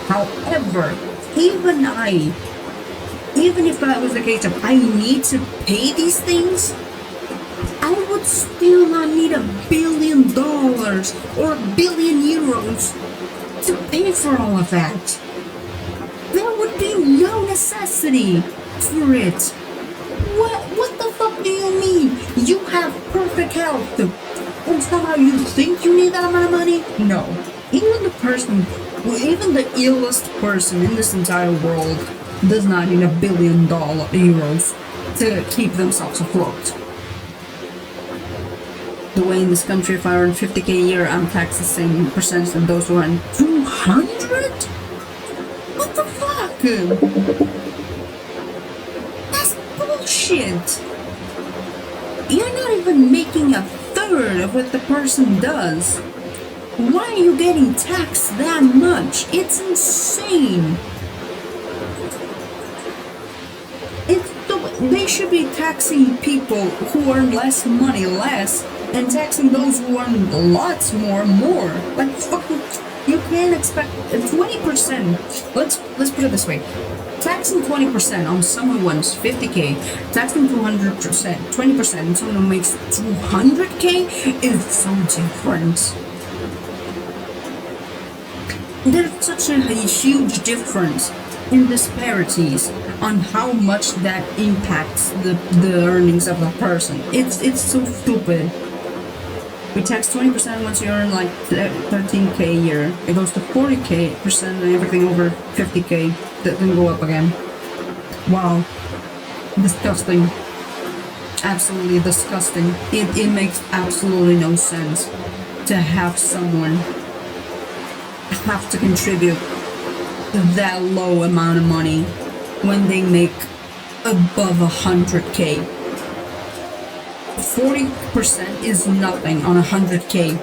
However, even if that was the case of I need to pay these things, I would still not need $1 billion or €1 billion to pay for all of that. There would be no necessity for it. What the fuck do you mean? You have perfect health. And somehow you think you need that amount of money? No. Even the illest person in this entire world does not need €1 billion to keep themselves afloat. The way in this country, if I earn $50K a year, I'm taxed the same percentage than those who earn 200? What the fuck? That's bullshit. You're not even making a third of what the person does. Why are you getting taxed that much? It's insane. They should be taxing people who earn less money less, and taxing those who earn lots more. Like, fucking, you can't expect 20%. Let's put it this way: taxing 20% on someone who earns 50K, taxing 200%, 20% on someone who makes 200K is so different. There's such a huge difference in disparities on how much that impacts the earnings of a person. It's so stupid. We tax 20% once you earn like 13K a year. It goes to 40% and everything over 50K that can go up again. Wow. Disgusting. Absolutely disgusting. It makes absolutely no sense to have someone have to contribute that low amount of money when they make above 100K. 40% is nothing on 100K.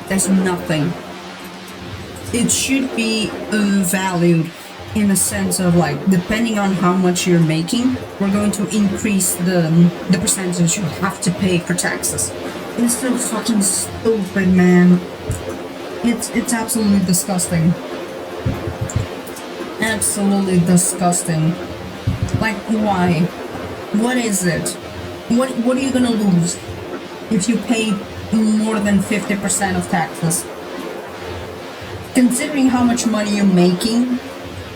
That's nothing. It should be valued in a sense of like, depending on how much you're making, we're going to increase the percentage you have to pay for taxes. It's so fucking stupid, man. It's absolutely disgusting. Absolutely disgusting. Like, why? What is it? What are you gonna lose if you pay more than 50% of taxes? Considering how much money you're making,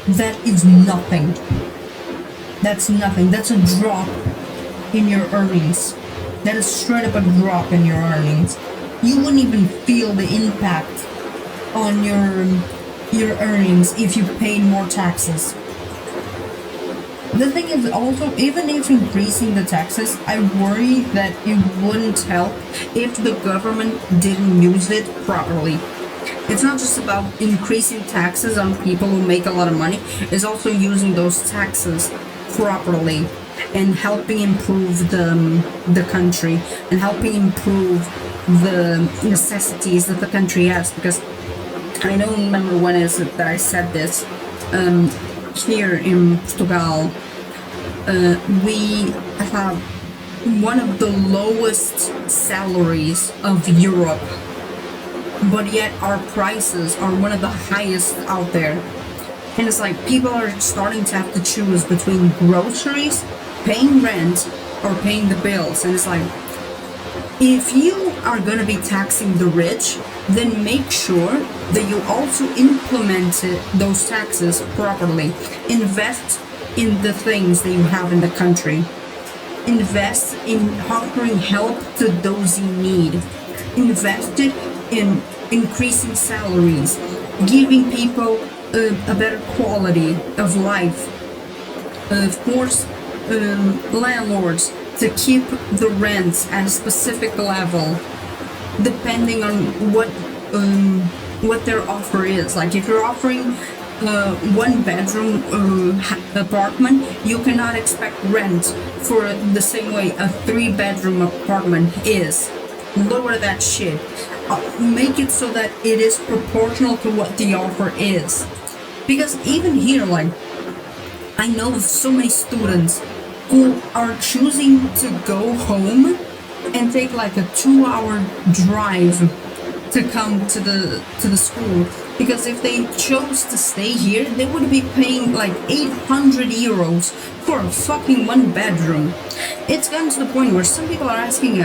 that is nothing. That's nothing. That's a drop in your earnings. That is straight up a drop in your earnings. You wouldn't even feel the impact on your earnings if you paid more taxes. The thing is also, even if increasing the taxes, I worry that it wouldn't help if the government didn't use it properly. It's not just about increasing taxes on people who make a lot of money, it's also using those taxes properly and helping improve the country and helping improve the necessities that the country has. Because I don't remember when is it that I said this. Here in Portugal, we have one of the lowest salaries of Europe, but yet our prices are one of the highest out there. And it's like people are starting to have to choose between groceries, paying rent, or paying the bills. And it's like, if you are going to be taxing the rich, then make sure that you also implement those taxes properly. Invest in the things that you have in the country. Invest in offering help to those in need. Invest it in increasing salaries, giving people a better quality of life. Of course, landlords to keep the rents at a specific level, depending on what their offer is. Like if you're offering one bedroom apartment, you cannot expect rent for the same way a 3-bedroom apartment is. Lower that shit. Make it so that it is proportional to what the offer is. Because even here, like, I know so many students who are choosing to go home and take like a 2-hour drive to come to the school, because if they chose to stay here, they would be paying like 800 euros for a fucking 1-bedroom. It's gotten to the point where some people are asking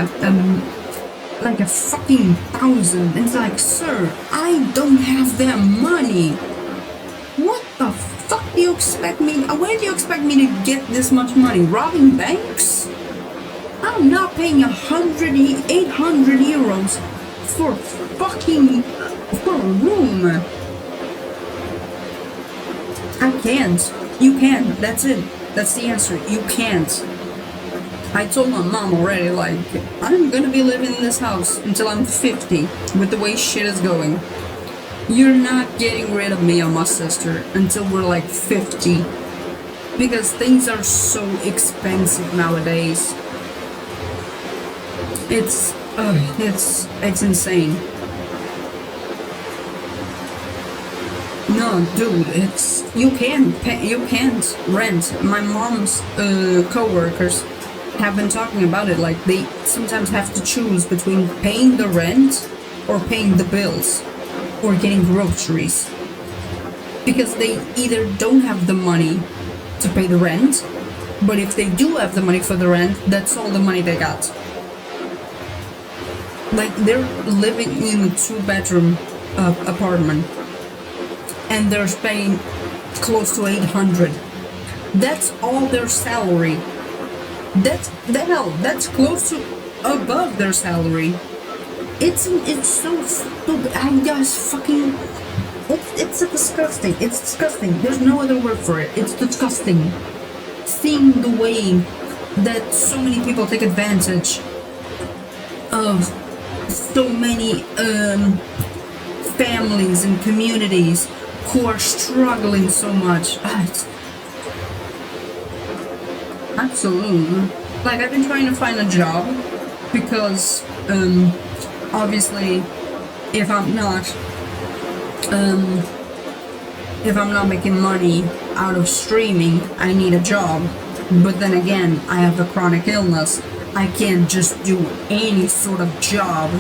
like a fucking 1,000, and it's like, sir, I don't have that money. What the fuck do you expect me? Where do you expect me to get this much money? Robbing banks? I'm not paying 800 euros for a room. I can't. You can't. That's it. That's the answer. You can't. I told my mom already, like, I'm gonna be living in this house until I'm 50 with the way shit is going. You're not getting rid of me and my sister until we're like 50, because things are so expensive nowadays. It's insane. No, dude, you can't rent. My mom's co-workers have been talking about it, like they sometimes have to choose between paying the rent or paying the bills or getting groceries, because they either don't have the money to pay the rent, but if they do have the money for the rent, that's all the money they got. Like, they're living in a 2-bedroom apartment and they're paying close to 800. That's all their salary. That's close to above their salary. It's so stupid. I just fucking. It's disgusting. It's disgusting. There's no other word for it. It's disgusting. Seeing the way that so many people take advantage of so many families and communities who are struggling so much. Absolutely. Like, I've been trying to find a job because obviously if I'm not making money out of streaming, I need a job. But then again, I have a chronic illness. I can't just do any sort of job,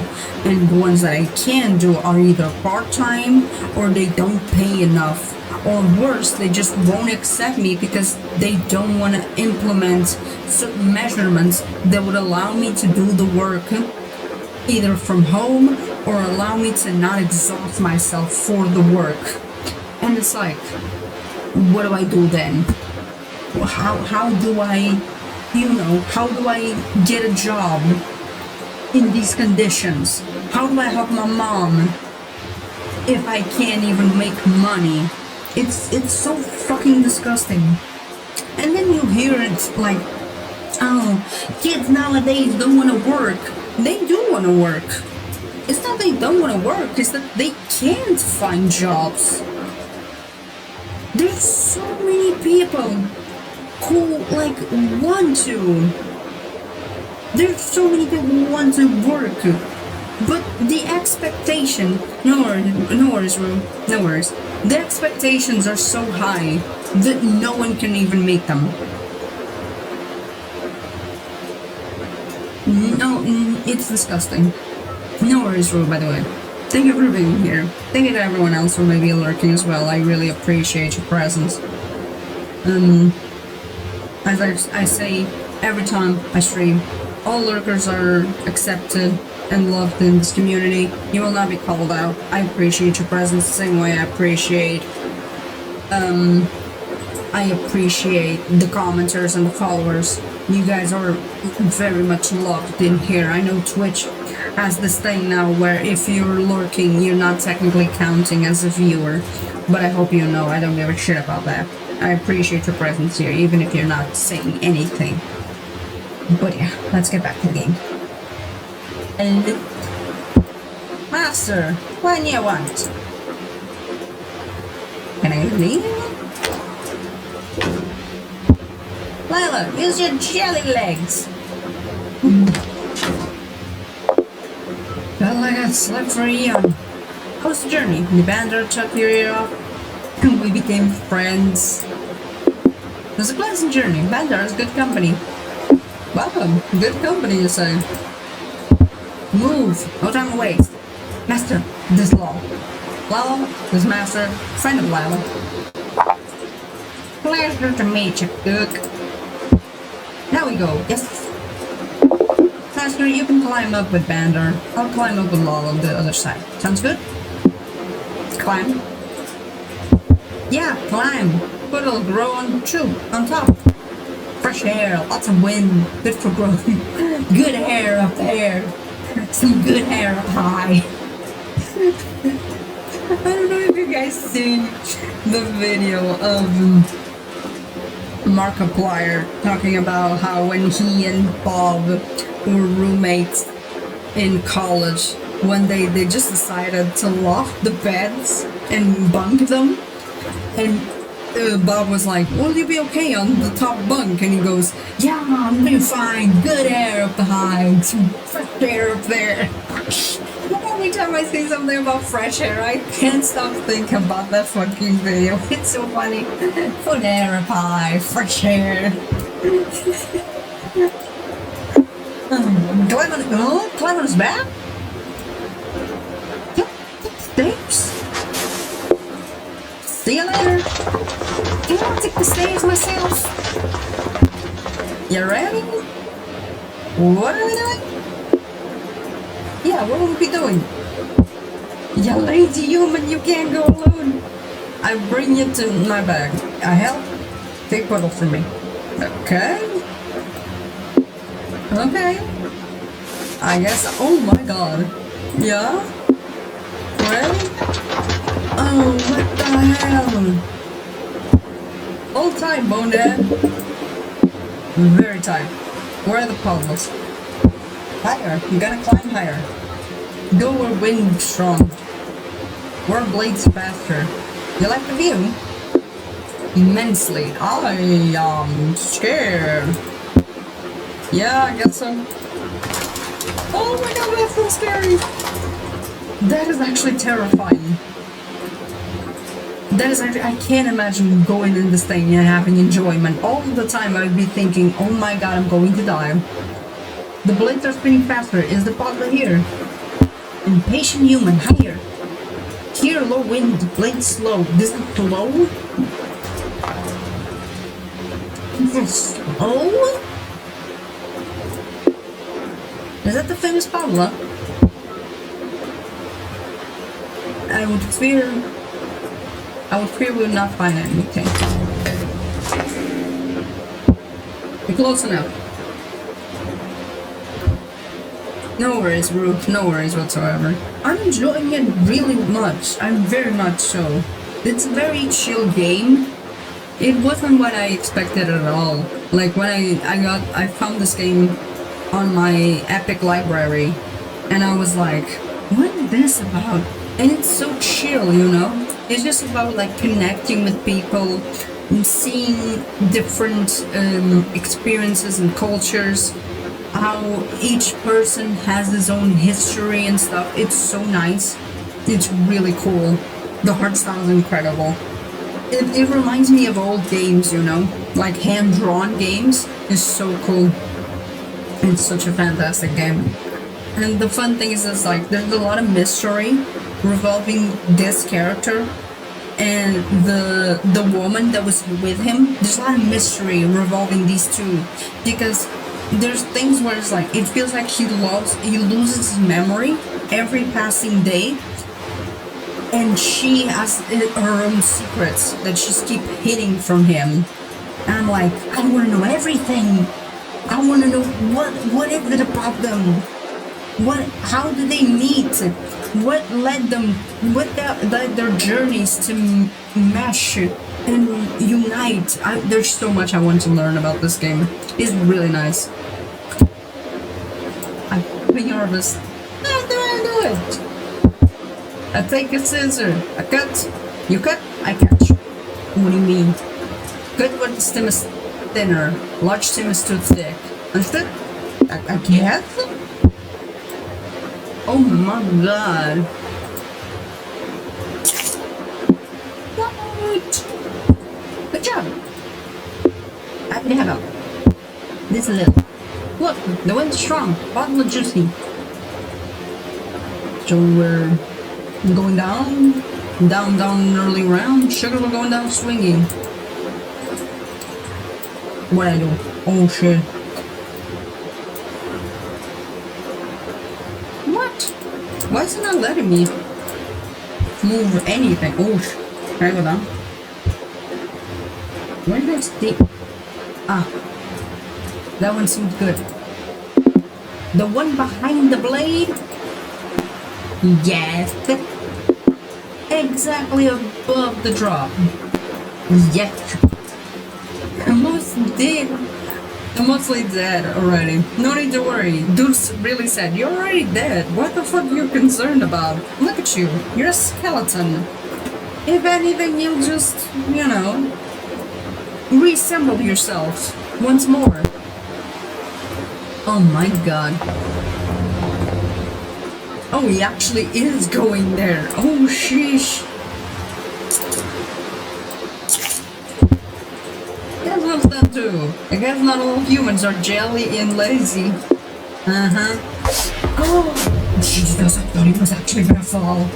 and the ones that I can do are either part-time or they don't pay enough, or worse, they just won't accept me because they don't want to implement certain measurements that would allow me to do the work either from home or allow me to not exhaust myself for the work. And it's like, what do I do then? How do I, how do I get a job in these conditions? How do I help my mom if I can't even make money? It's so fucking disgusting. And then you hear it like, oh, kids nowadays don't want to work. They do want to work. It's not they don't want to work, it's that they can't find jobs. There's so many people who like want to. There's so many people who want to work. But the expectation, no worries, Rue, no worries. The expectations are so high that no one can even meet them. No, it's disgusting. No worries, Rue, by the way. Thank you for being here. Thank you to everyone else for maybe lurking as well. I really appreciate your presence. As I say every time I stream, all lurkers are accepted and loved in this community. You will not be called out. I appreciate your presence the same way I appreciate the commenters and the followers. You guys are very much locked in here. I know Twitch has this thing now where if you're lurking, you're not technically counting as a viewer. But I hope you know I don't give a shit about that. I appreciate your presence here, even if you're not saying anything. But yeah, let's get back to the game. And Master, what do you want? Can I leave? Lila, use your jelly legs. Felt like I slept for a year. How's the journey? The bandar took your ear off, and we became friends. It was a pleasant journey. Bandar is good company. Welcome. Good company, you say. Move. No time to waste. Master, this law. Lalo, this master, friend of Lalo. Pleasure to meet you, Cook. Now we go. Yes. Master, you can climb up with Bandar. I'll climb up with Lalo on the other side. Sounds good? Climb. Yeah, climb. But it'll grow on top. Fresh air, lots of wind, good for growth. Good hair up there. Some good hair up high. I don't know if you guys seen the video of Markiplier talking about how when he and Bob were roommates in college, one day they just decided to loft the beds and bunk them. And Bob was like, will you be okay on the top bunk? And he goes, yeah, I'm doing fine. Good air up the high. Some fresh air up there. Every time I see something about fresh air, I can't stop thinking about that fucking video. It's so funny. Good air up high. Fresh air. Climb on his back? Yep, thanks. See you later. Can I take the stairs myself? You ready? What are we doing? Yeah, what will we be doing? You lazy human, you can't go alone. I bring you to my bag. I help? Take bottle from me. Okay. Okay. I guess. Oh my god. Yeah? Ready? Oh, what the hell? Hold tight, Bone Dad. Very tight. Where are the puzzles? Higher. You gotta climb higher. Go where wind's strong. Where blades faster. You like the view? Immensely. I am scared. Yeah, I guess so. Oh my god, that's so scary. That is actually terrifying. That is actually, I can't imagine going in this thing and having enjoyment. All the time I would be thinking, oh my god, I'm going to die. The blades are spinning faster. Is the puzzle here? Impatient human, higher. Here, low wind, blades slow. This is slow? Is it slow? Is that the famous puzzle? I would fear we will not find anything. You're close enough. No worries, bro. No worries whatsoever. I'm enjoying it really much. I'm very much so. It's a very chill game. It wasn't what I expected at all. Like when I found this game on my Epic library, and I was like, what is this about? And it's so chill, you know? It's just about like connecting with people and seeing different experiences and cultures, how each person has his own history and stuff. It's so nice. It's really cool. The art style is incredible. It reminds me of old games, you know? Like hand-drawn games is so cool. It's such a fantastic game. And the fun thing is like there's a lot of mystery revolving this character and the woman that was with him. There's a lot of mystery revolving these two, because there's things where it's like it feels like he loses his memory every passing day, and she has her own secrets that she's keep hiding from him. And I'm like, I want to know everything. I want to know what is it about them. How did they meet? What led their journeys to mesh and unite? There's so much I want to learn about this game. It's really nice. I'm nervous. How do I do it? I take a scissor. I cut. You cut. I catch. What do you mean? Cut when the stem is thinner. Large stem is too thick. Understood? I guess? Oh my god. What? Good job. I can have out. This little. Look, the wind's strong. Bottle of juicy. So we're going down. Down early round. Sugar, we're going down swinging. What I do? Oh shit. Why is it not letting me move anything? Oh, can I go down? Where did I stay? Ah, that one seems good. The one behind the blade? Yes. Exactly above the drop. Yes. Almost did. I'm mostly dead already. No need to worry. Dude's really said, you're already dead. What the fuck are you concerned about? Look at you. You're a skeleton. If anything, you'll just, you know, reassemble yourself once more. Oh my god. Oh, he actually is going there. Oh, sheesh. That too. I guess not all humans are jelly and lazy. Oh, Jesus, I thought he was actually gonna fall.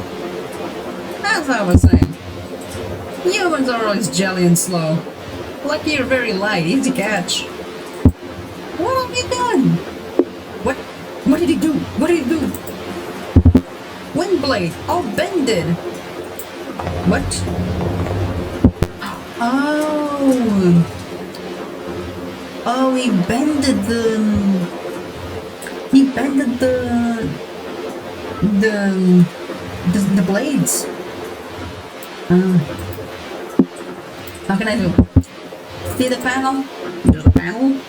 As I was saying, humans are always jelly and slow. Lucky you're very light, easy catch. What have you done? What did he do? What did he do? Windblade, all bended. What? Oh. Oh, he bended the blades. How can I do? See the panel? There's a panel.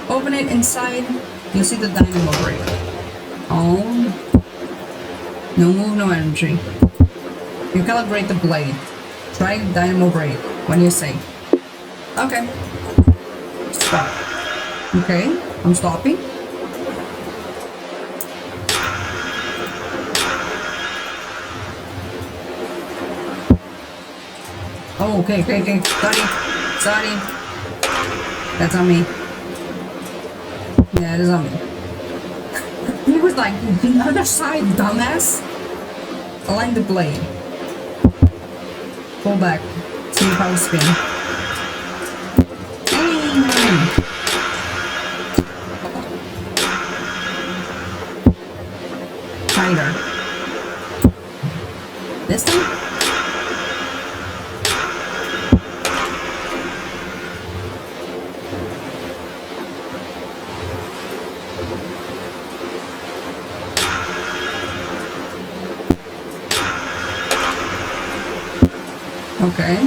Open it inside. You'll see the dynamo break. Oh. No move, no energy. You calibrate the blade. Try dynamo break when you say. Okay. Stop. Okay, I'm stopping. Oh, okay. Sorry. That's on me. Yeah, it is on me. He was like, the other side, dumbass. Align the blade. Pull back. See how spin. Tighter. This time? Okay.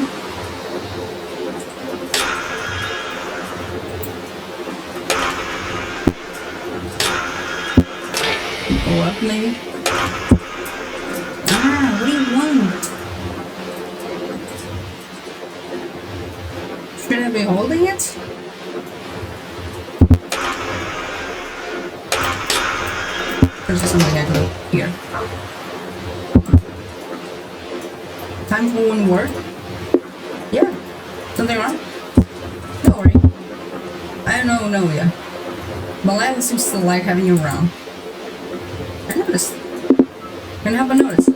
Go up, maybe? Ah, what do you want? Should I be holding it? There's something I can do here. Time for one word? Yeah. Something wrong? Don't worry. I don't know yet. But Lila seems to like having you around. I noticed. Can't help but notice.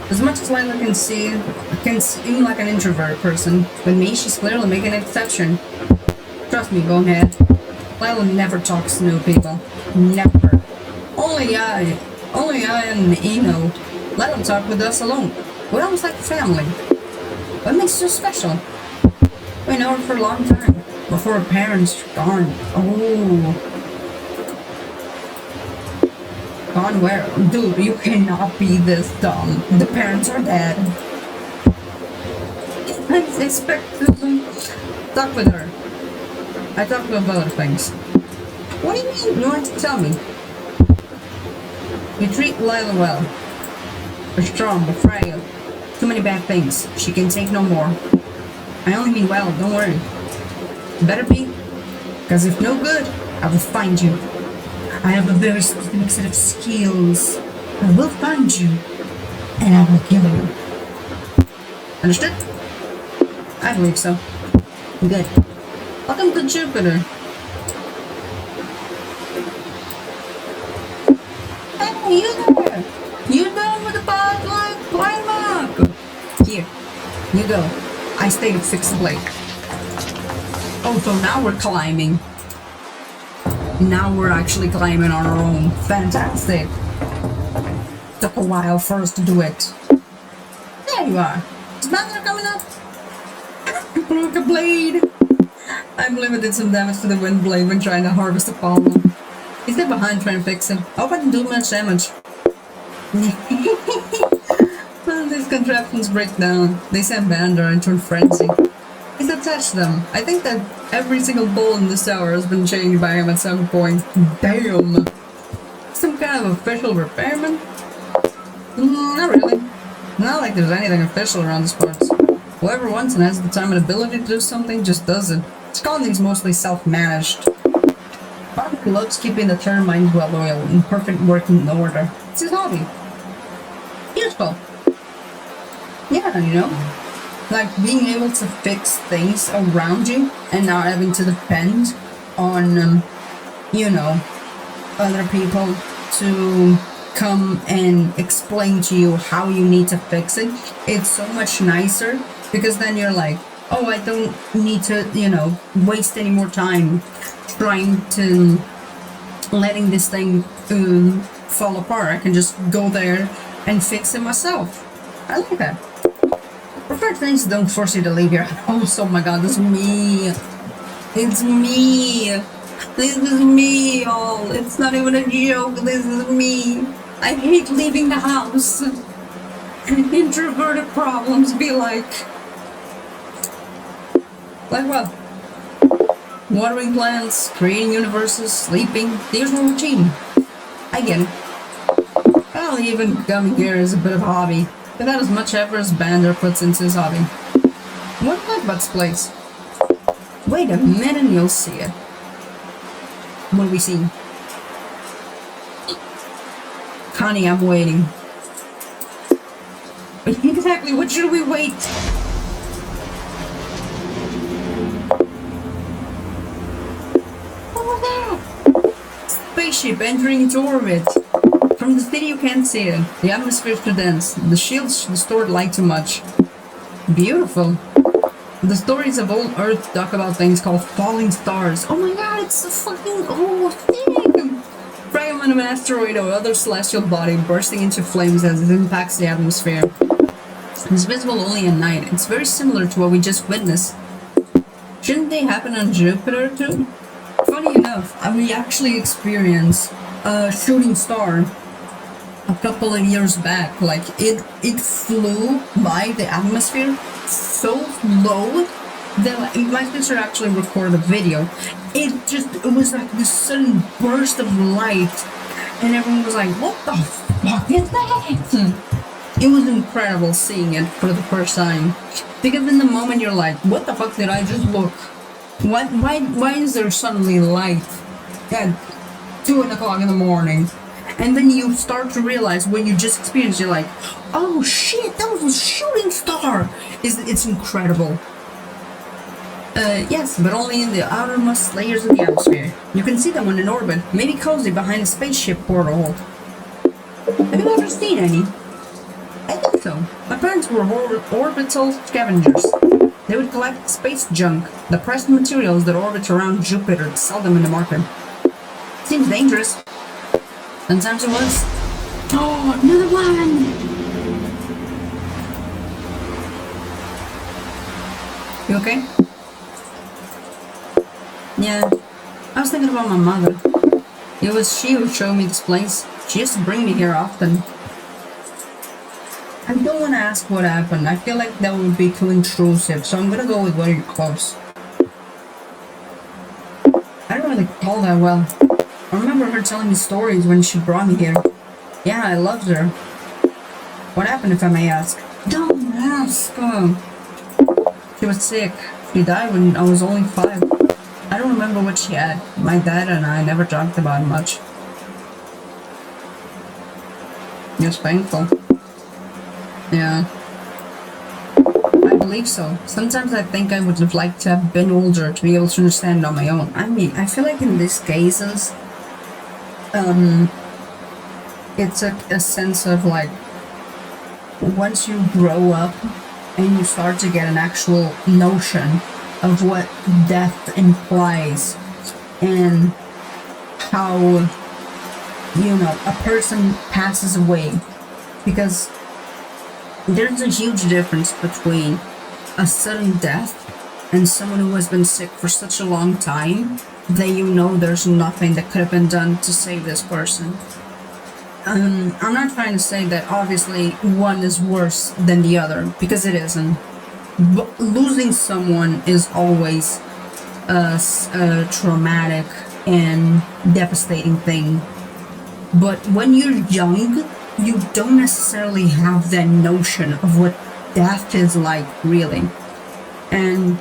As much as Lila can seem like an introverted person, with me she's clearly making an exception. Trust me, bonehead. Lila never talks to new people. Never. Only I and Eno let them talk with us alone. We're almost like family. What makes you special? We know her for a long time. Before her parents gone. Oh. Gone where? Dude, you cannot be this dumb. The parents are dead. I expect to talk with her. I talk about other things. What do you mean? You want to tell me? You treat Lila well. You're strong, but frail. Too many bad things. She can take no more. I only mean well, don't worry. Better be. Because if no good, I will find you. I have a very specific set of skills. I will find you. And I will kill you. Understood? I believe so. Good. Welcome to Jupiter. Hey, you there! You done with the backlog? Climb up! Here, you go. I stay to fix the blade. Oh, so now we're climbing. Now we're actually climbing on our own. Fantastic. Took a while for us to do it. There you are. Is Bandra coming up? Broke a blade. I've limited some damage to the wind blade when trying to harvest the pollen. He's there behind trying to fix it. I hope I didn't do much damage. When these contraptions break down, they send Bandar into a frenzy. He's attached to them. I think that every single ball in this tower has been changed by him at some point. Damn! Some kind of official repairman? Not really. Not like there's anything official around these parts. Whoever wants and has the time and ability to do something just does it. This colony's mostly self-managed. Bobby loves keeping the turbines well-oiled in perfect working order. It's his hobby. Useful. Yeah, you know? Like being able to fix things around you and not having to depend on, you know, other people to come and explain to you how you need to fix it. It's so much nicer because then you're like, oh, I don't need to, you know, waste any more time trying to letting this thing fall apart. I can just go there and fix it myself. I like that. Preferred things don't force you to leave your house. Oh my god, this is me. It's me. This is me, y'all. It's not even a joke. This is me. I hate leaving the house. Introverted problems be like what? Watering plants, creating universes, sleeping, the usual routine. I get it. Well, even coming here is a bit of a hobby. Without as much effort as Bander puts into his hobby. What do you like about this place? Wait a minute and you'll see it. What do we see? Connie, I'm waiting. Exactly, what should we wait? What was that? Spaceship entering into orbit. From the city you can't see it. The atmosphere is too dense. The shields distort light too much. Beautiful. The stories of old Earth talk about things called falling stars. Oh my god, it's a fucking old thing! Fragment of an asteroid or other celestial body bursting into flames as it impacts the atmosphere. It's visible only at night. It's very similar to what we just witnessed. Shouldn't they happen on Jupiter too? Funny enough, we actually experienced a shooting star a couple of years back. Like it flew by the atmosphere so low that like, my sister actually recorded a video. It was like this sudden burst of light, and everyone was like, "What the fuck is that?" It was incredible seeing it for the first time, because in the moment you're like, "What the fuck did I just look? Why is there suddenly light at 2 o'clock in the morning?" And then you start to realize when you just experience, you're like, "Oh shit, that was a shooting star!" It's incredible. Yes, but only in the outermost layers of the atmosphere. You can see them when in orbit, maybe cozy behind a spaceship portal. Have you ever seen any? I think so. My parents were orbital scavengers. They would collect space junk, the pressed materials that orbit around Jupiter, to sell them in the market. Seems dangerous. Sometimes it was. Oh, another one! You okay? Yeah, I was thinking about my mother. It was she who showed me this place. She used to bring me here often. I don't want to ask what happened. I feel like that would be too intrusive, so I'm gonna go with very close. I don't really recall that well. I remember her telling me stories when she brought me here. Yeah, I loved her. What happened, if I may ask? Don't ask. She was sick. She died when I was only 5. I don't remember what she had. My dad and I never talked about it much. It was painful. Yeah. I believe so. Sometimes I think I would have liked to have been older to be able to understand on my own. I mean, I feel like in these cases, it's a sense of like, once you grow up and you start to get an actual notion of what death implies and how, you know, a person passes away. Because there's a huge difference between a sudden death and someone who has been sick for such a long time that you know there's nothing that could have been done to save this person. I'm not trying to say that obviously one is worse than the other, because it isn't. But losing someone is always a traumatic and devastating thing. But when you're young, you don't necessarily have that notion of what death is like, really. And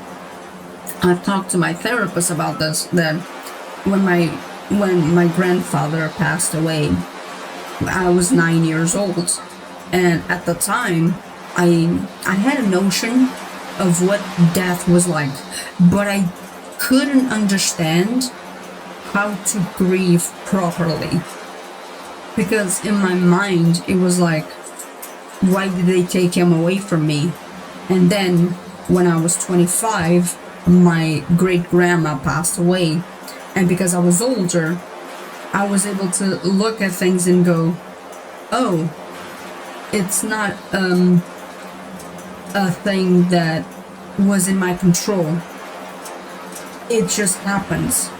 I've talked to my therapist about this, that when my grandfather passed away, I was 9 years old, and at the time I had a notion of what death was like, but I couldn't understand how to grieve properly, because in my mind it was like, why did they take him away from me? And then when I was 25, my great grandma passed away, and because I was older, I was able to look at things and go, oh, it's not a thing that was in my control. It just happens.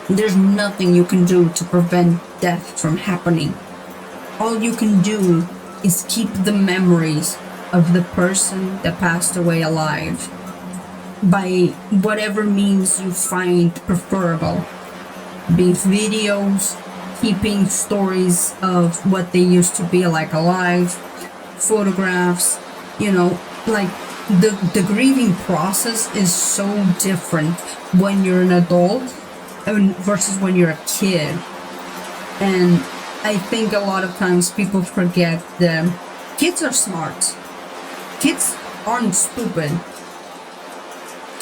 There's nothing you can do to prevent death from happening. All you can do is keep the memories of the person that passed away alive by whatever means you find preferable. Be it videos, keeping stories of what they used to be like alive, photographs, you know, like the grieving process is so different when you're an adult versus when you're a kid. And I think a lot of times people forget that kids are smart. Kids aren't stupid.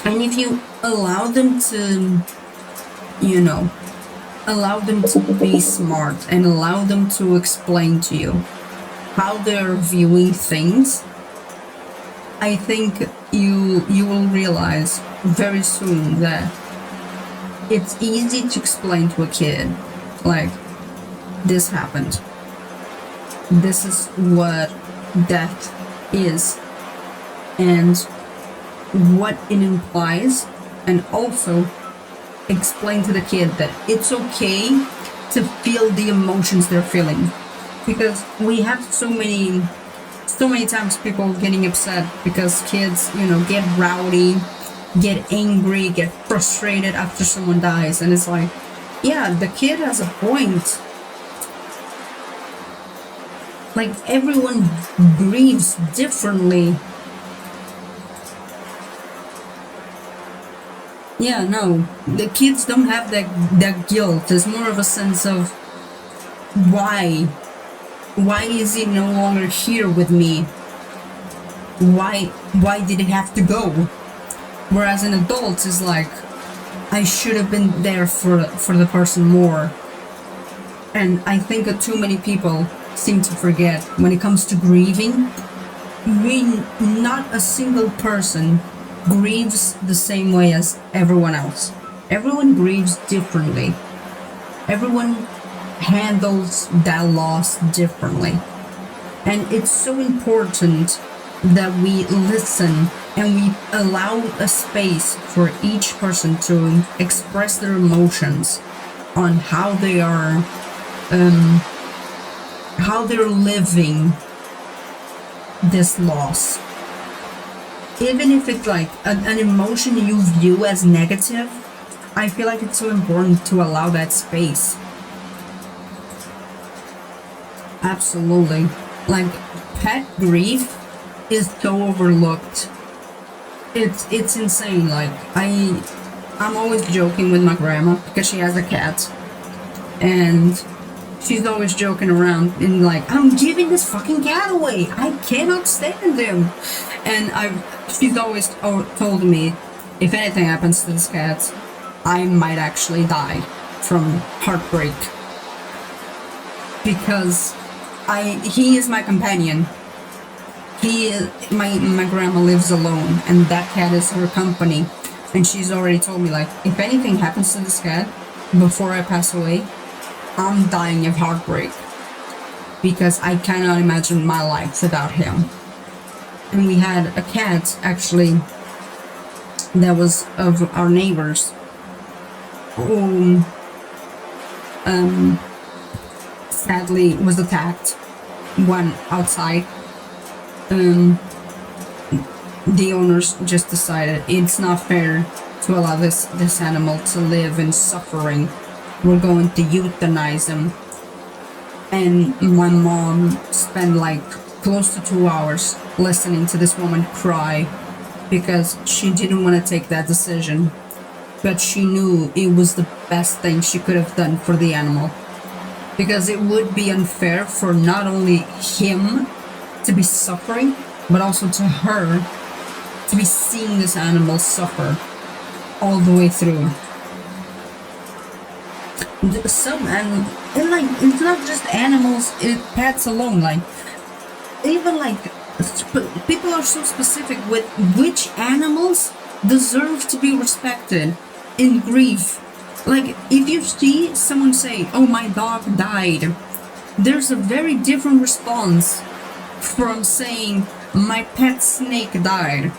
And if you allow them to, you know, allow them to be smart and allow them to explain to you how they're viewing things, I think you will realize very soon that it's easy to explain to a kid, like, this happened. This is what death is and what it implies, and also explain to the kid that it's okay to feel the emotions they're feeling. because we have so many times people getting upset because kids, get rowdy, get angry, get frustrated after someone dies, and it's like, yeah, the kid has a point. Like, everyone grieves differently. Yeah, no, the kids don't have that guilt. It's more of a sense of why is he no longer here with me? Why did it have to go? Whereas an adult is like, I should have been there for the person more. And I think that too many people seem to forget when it comes to grieving, not a single person grieves the same way as everyone else. Everyone grieves differently. Everyone handles that loss differently. And it's so important that we listen and we allow a space for each person to express their emotions on how they are, how they're living this loss. Even if it's like an emotion you view as negative, I feel like it's so important to allow that space. Absolutely. Like, pet grief is so overlooked. It's insane. Like, I'm always joking with my grandma because she has a cat, and she's always joking around and like, I'm giving this fucking cat away. I cannot stand him. And she's always told me, if anything happens to this cat, I might actually die from heartbreak, because he is my companion. My grandma lives alone, and that cat is her company. And she's already told me, like, if anything happens to this cat before I pass away, I'm dying of heartbreak, because I cannot imagine my life without him. And we had a cat, actually, that was of our neighbors, who sadly was attacked when outside. The owners just decided it's not fair to allow this animal to live in suffering. We're going to euthanize him. And my mom spent like close to 2 hours listening to this woman cry, because she didn't want to take that decision, but she knew it was the best thing she could have done for the animal, because it would be unfair for not only him to be suffering, but also to her to be seeing this animal suffer all the way through. And like, it's not just animals, pets alone. Like, even like, people are so specific with which animals deserve to be respected in grief. Like, if you see someone say, oh, my dog died, there's a very different response from saying, my pet snake died,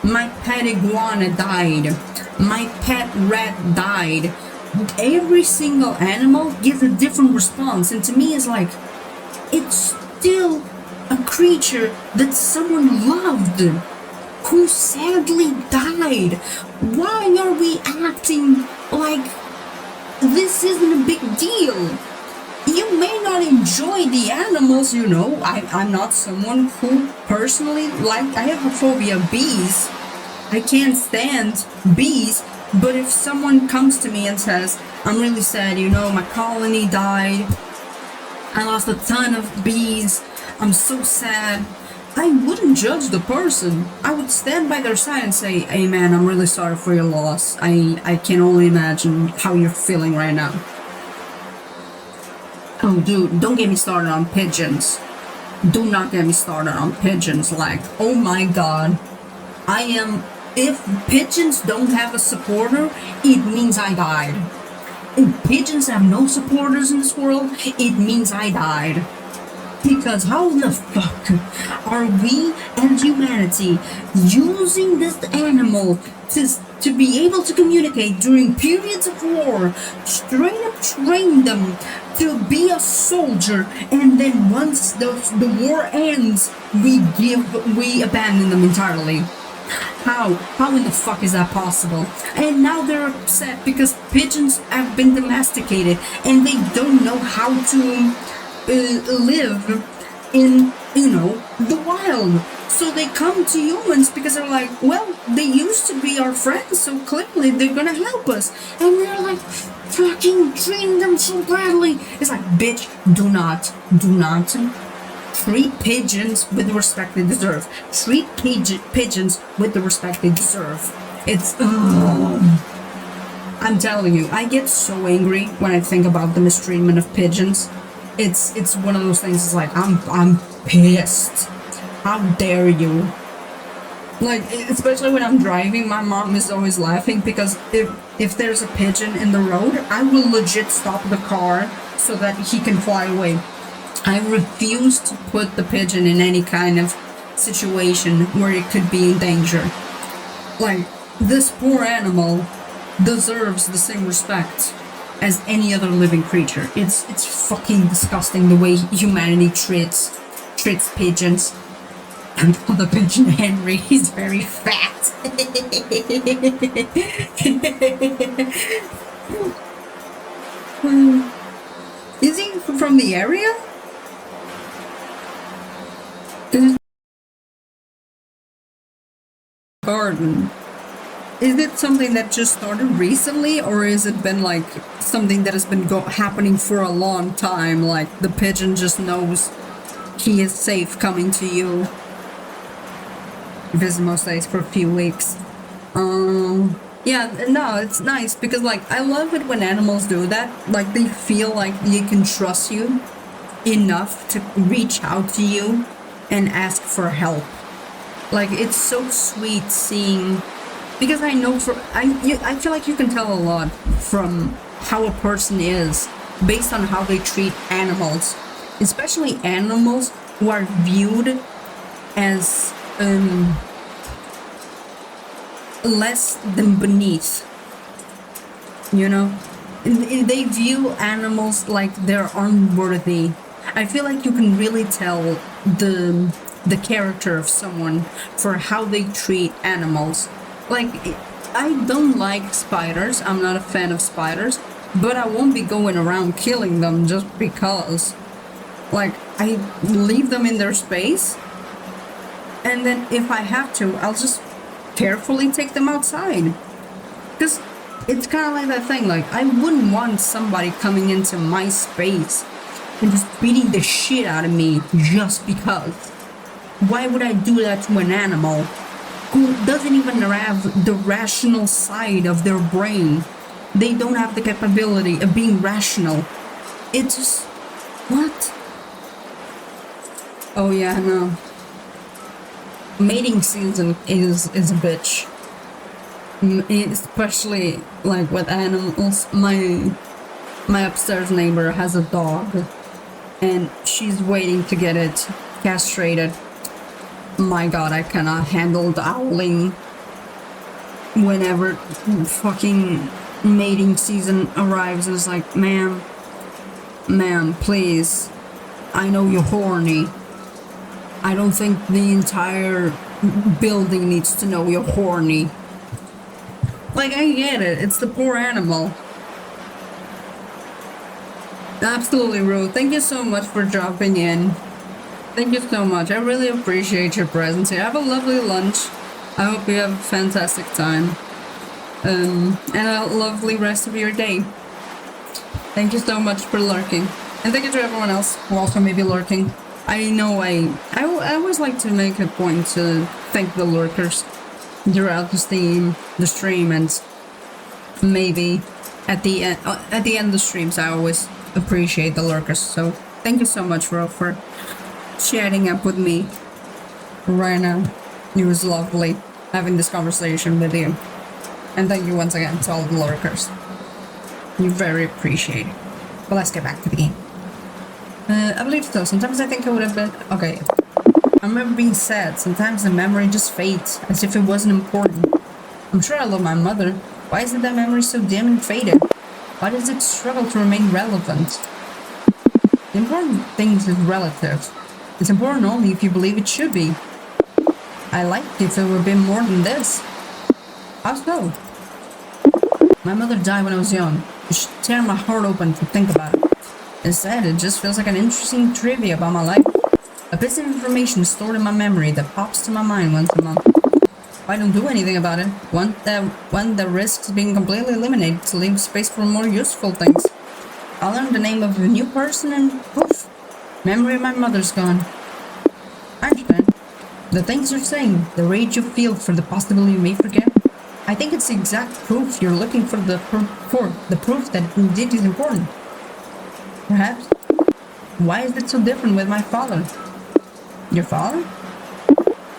my pet iguana died, my pet rat died. Every single animal gives a different response, and to me it's like, it's still a creature that someone loved, who sadly died. Why are we acting like this isn't a big deal? You may not enjoy the animals, I'm not someone who personally, like, I have a phobia of bees. I can't stand bees. But if someone comes to me and says, I'm really sad, my colony died, I lost a ton of bees, I'm so sad, I wouldn't judge the person. I would stand by their side and say, hey man, I'm really sorry for your loss. I can only imagine how you're feeling right now. Oh dude, don't get me started on pigeons. Do not get me started on pigeons. Like, oh my god, if pigeons don't have a supporter, it means I died. If pigeons have no supporters in this world, it means I died. Because how the fuck are we and humanity using this animal to be able to communicate during periods of war, straight up train them to be a soldier, and then once the war ends, we abandon them entirely. How in the fuck is that possible? And now they're upset because pigeons have been domesticated and they don't know how to live in, the wild. So they come to humans because they're like, well, they used to be our friends, so clearly they're gonna help us. And we're like, fucking treating them so badly. It's like, bitch, do not treat pigeons with the respect they deserve. Treat pigeons with the respect they deserve. It's, I'm telling you, I get so angry when I think about the mistreatment of pigeons. It's one of those things. It's like, I'm pissed. How dare you? Like, especially when I'm driving, my mom is always laughing because if there's a pigeon in the road, I will legit stop the car so that he can fly away. I refuse to put the pigeon in any kind of situation where it could be in danger. Like, this poor animal deserves the same respect as any other living creature. It's fucking disgusting the way humanity treats pigeons. And for the pigeon Henry, he's very fat. Is he from the area? Garden. Is it something that just started recently, or has it been like something that has been happening for a long time? Like the pigeon just knows he is safe coming to you. Visit most days for a few weeks. Yeah, no, it's nice because like I love it when animals do that. Like they feel like they can trust you enough to reach out to you and ask for help. Like it's so sweet seeing, because I know I feel like you can tell a lot from how a person is based on how they treat animals, especially animals who are viewed as less than beneath. They view animals like they're unworthy. I feel like you can really tell the character of someone for how they treat animals. Like, I don't like spiders. I'm not a fan of spiders, but I won't be going around killing them just because. Like, I leave them in their space, and then if I have to, I'll just carefully take them outside. Because it's kind of like that thing, like, I wouldn't want somebody coming into my space and just beating the shit out of me just because. Why would I do that to an animal who doesn't even have the rational side of their brain? They don't have the capability of being rational. It's just... what? Oh yeah, no. Mating season is a bitch. Especially like with animals. My upstairs neighbor has a dog and she's waiting to get it castrated. My god, I cannot handle the owling whenever fucking mating season arrives. And it's like, ma'am, please, I know you're horny. I don't think the entire building needs to know you're horny. Like, I get it, it's the poor animal. Absolutely rude. Thank you so much for dropping in. Thank you so much. I really appreciate your presence here. Have a lovely lunch. I hope you have a fantastic time. And a lovely rest of your day. Thank you so much for lurking. And thank you to everyone else who also may be lurking. I know I always like to make a point to thank the lurkers throughout the stream, and maybe at the end of the streams I always appreciate the lurkers. So thank you so much for chatting up with me right now. It was lovely having this conversation with you. And thank you once again to all the lurkers. You very appreciated. But let's get back to the game. I believe so. Sometimes I think I would have been... okay. I remember being sad. Sometimes the memory just fades, as if it wasn't important. I'm sure I love my mother. Why is it that memory so dim and faded? Why does it struggle to remain relevant? The important things is relative. It's important only if you believe it should be. I liked if it would be more than this. How so? My mother died when I was young. It should tear my heart open to think about it. Instead, it just feels like an interesting trivia about my life. A piece of information stored in my memory that pops to my mind once a month. I don't do anything about it. One that risks being completely eliminated to leave space for more useful things. I learned the name of a new person and poof, memory of my mother's gone. I understand. The things you're saying, the rage you feel for the possibility you may forget, I think it's the exact proof you're looking for, the proof that indeed is important. Perhaps. Why is it so different with my father? Your father?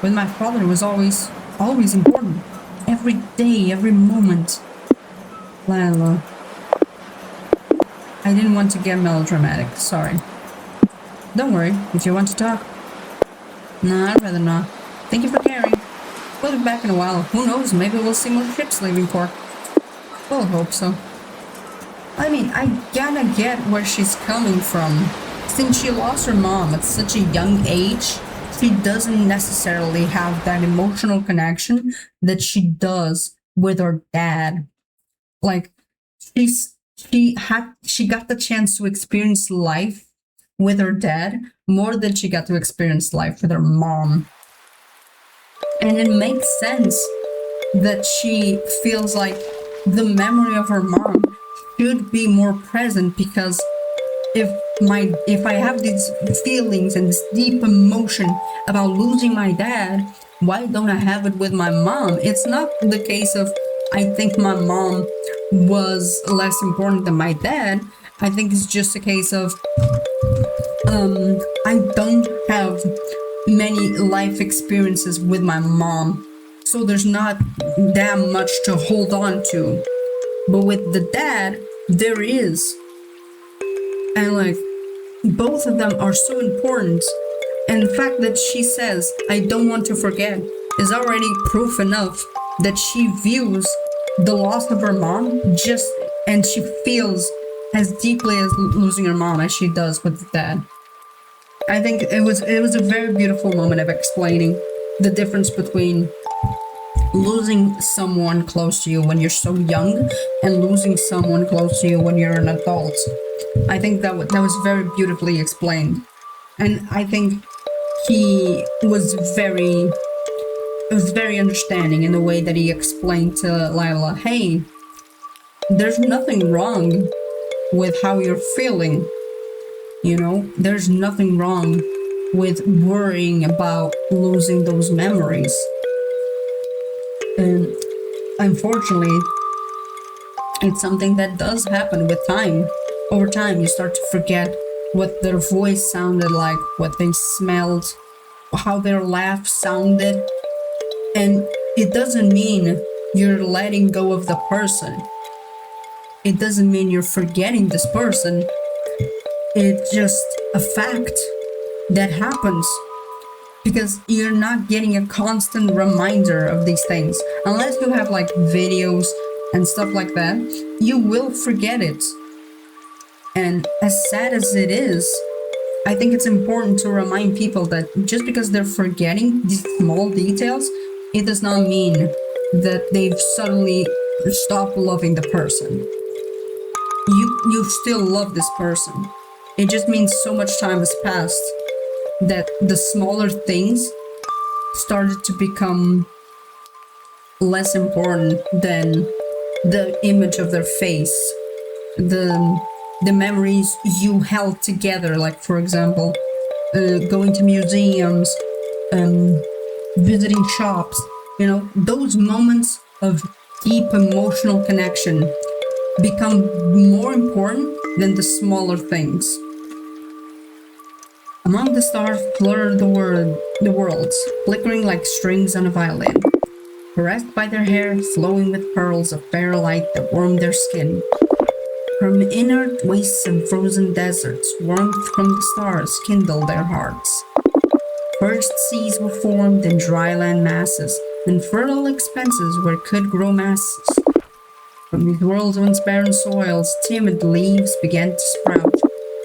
With my father, it was always important. Every day, every moment. Lila. I didn't want to get melodramatic, sorry. Don't worry, if you want to talk. No, I'd rather not. Thank you for caring. We'll be back in a while. Who knows, maybe we'll see more ships leaving port. We'll hope so. I mean, I gotta get where she's coming from. Since she lost her mom at such a young age, she doesn't necessarily have that emotional connection that she does with her dad. Like, she got the chance to experience life with her dad more than she got to experience life with her mom. And it makes sense that she feels like the memory of her mom should be more present, because if I have these feelings and this deep emotion about losing my dad, why don't I have it with my mom? It's not the case of I think my mom was less important than my dad. I think it's just a case of I don't have many life experiences with my mom, so there's not that much to hold on to. But with the dad, there is. And like, both of them are so important. And the fact that she says, I don't want to forget, is already proof enough that she views the loss of her mom and she feels as deeply as losing her mom as she does with the dad. I think it was a very beautiful moment of explaining the difference between losing someone close to you when you're so young and losing someone close to you when you're an adult. I think that was very beautifully explained. And I think he was very understanding in the way that he explained to Lila, hey, there's nothing wrong with how you're feeling. You know, there's nothing wrong with worrying about losing those memories. And unfortunately, it's something that does happen with time. Over time, you start to forget what their voice sounded like, what they smelled, how their laugh sounded. And it doesn't mean you're letting go of the person. It doesn't mean you're forgetting this person. It's just a fact that happens because you're not getting a constant reminder of these things. Unless you have like videos and stuff like that, you will forget it. And as sad as it is, I think it's important to remind people that just because they're forgetting these small details, it does not mean that they've suddenly stopped loving the person. You still love this person. It just means so much time has passed that the smaller things started to become less important than the image of their face, the memories you held together, like for example, going to museums, visiting shops, you know, those moments of deep emotional connection become more important than the smaller things. Among the stars flutter the worlds, flickering like strings on a violin, caressed by their hair, flowing with pearls of fair light that warm their skin. From inert wastes and frozen deserts, warmth from the stars kindled their hearts. First seas were formed in dry land masses, and fertile expanses where could grow masses. From these whirlwinds barren soils, timid leaves began to sprout,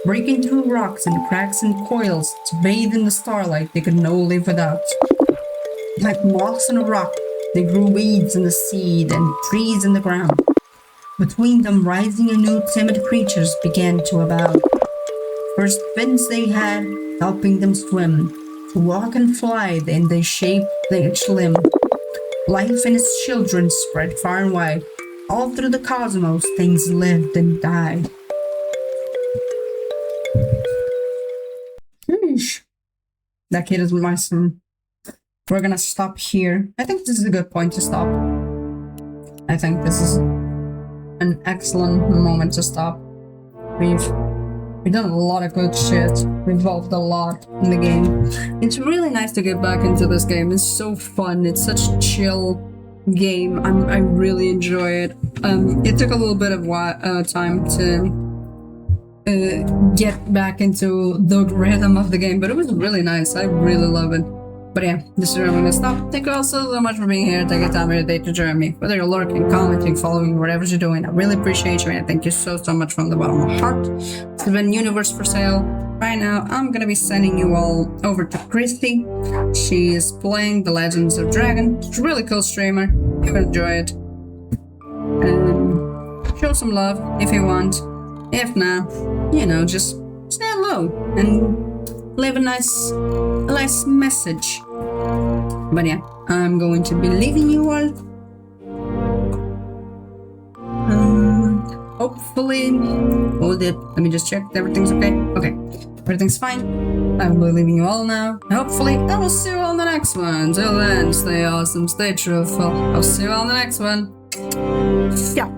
breaking through rocks and cracks and coils to bathe in the starlight they could no live without. Like moss on a rock, they grew weeds in the seed and trees in the ground. Between them, rising anew, timid creatures began to abound. First fins they had, helping them swim. To walk and fly, then they shaped each limb. Life and its children spread far and wide. All through the cosmos, things lived and died. Sheesh. That kid is my son. We're gonna stop here. I think this is a good point to stop. I think this is an excellent moment to stop. We've done a lot of good shit. We've evolved a lot in the game. It's really nice to get back into this game. It's so fun. It's such a chill game. I really enjoy it. It took a little bit of time to get back into the rhythm of the game, but it was really nice. I really love it. But yeah, this is where I'm gonna stop. Thank you all so much for being here. Take your time of your day to join me. Whether you're lurking, commenting, following, whatever you're doing, I really appreciate you, and thank you so much from the bottom of my heart. This has been Universe for Sale. Right now, I'm gonna be sending you all over to Christy. She is playing The Legends of Dragon. She's a really cool streamer. You'll enjoy it. And show some love if you want. If not, you know, just say hello and leave a nice message. But yeah, I'm going to be leaving you all. Hopefully, hold it. Let me just check everything's okay. Okay, everything's fine. I will be leaving you all now. Hopefully, I will see you all in the next one. Till then, stay awesome, stay truthful. I'll see you all in the next one. Yeah.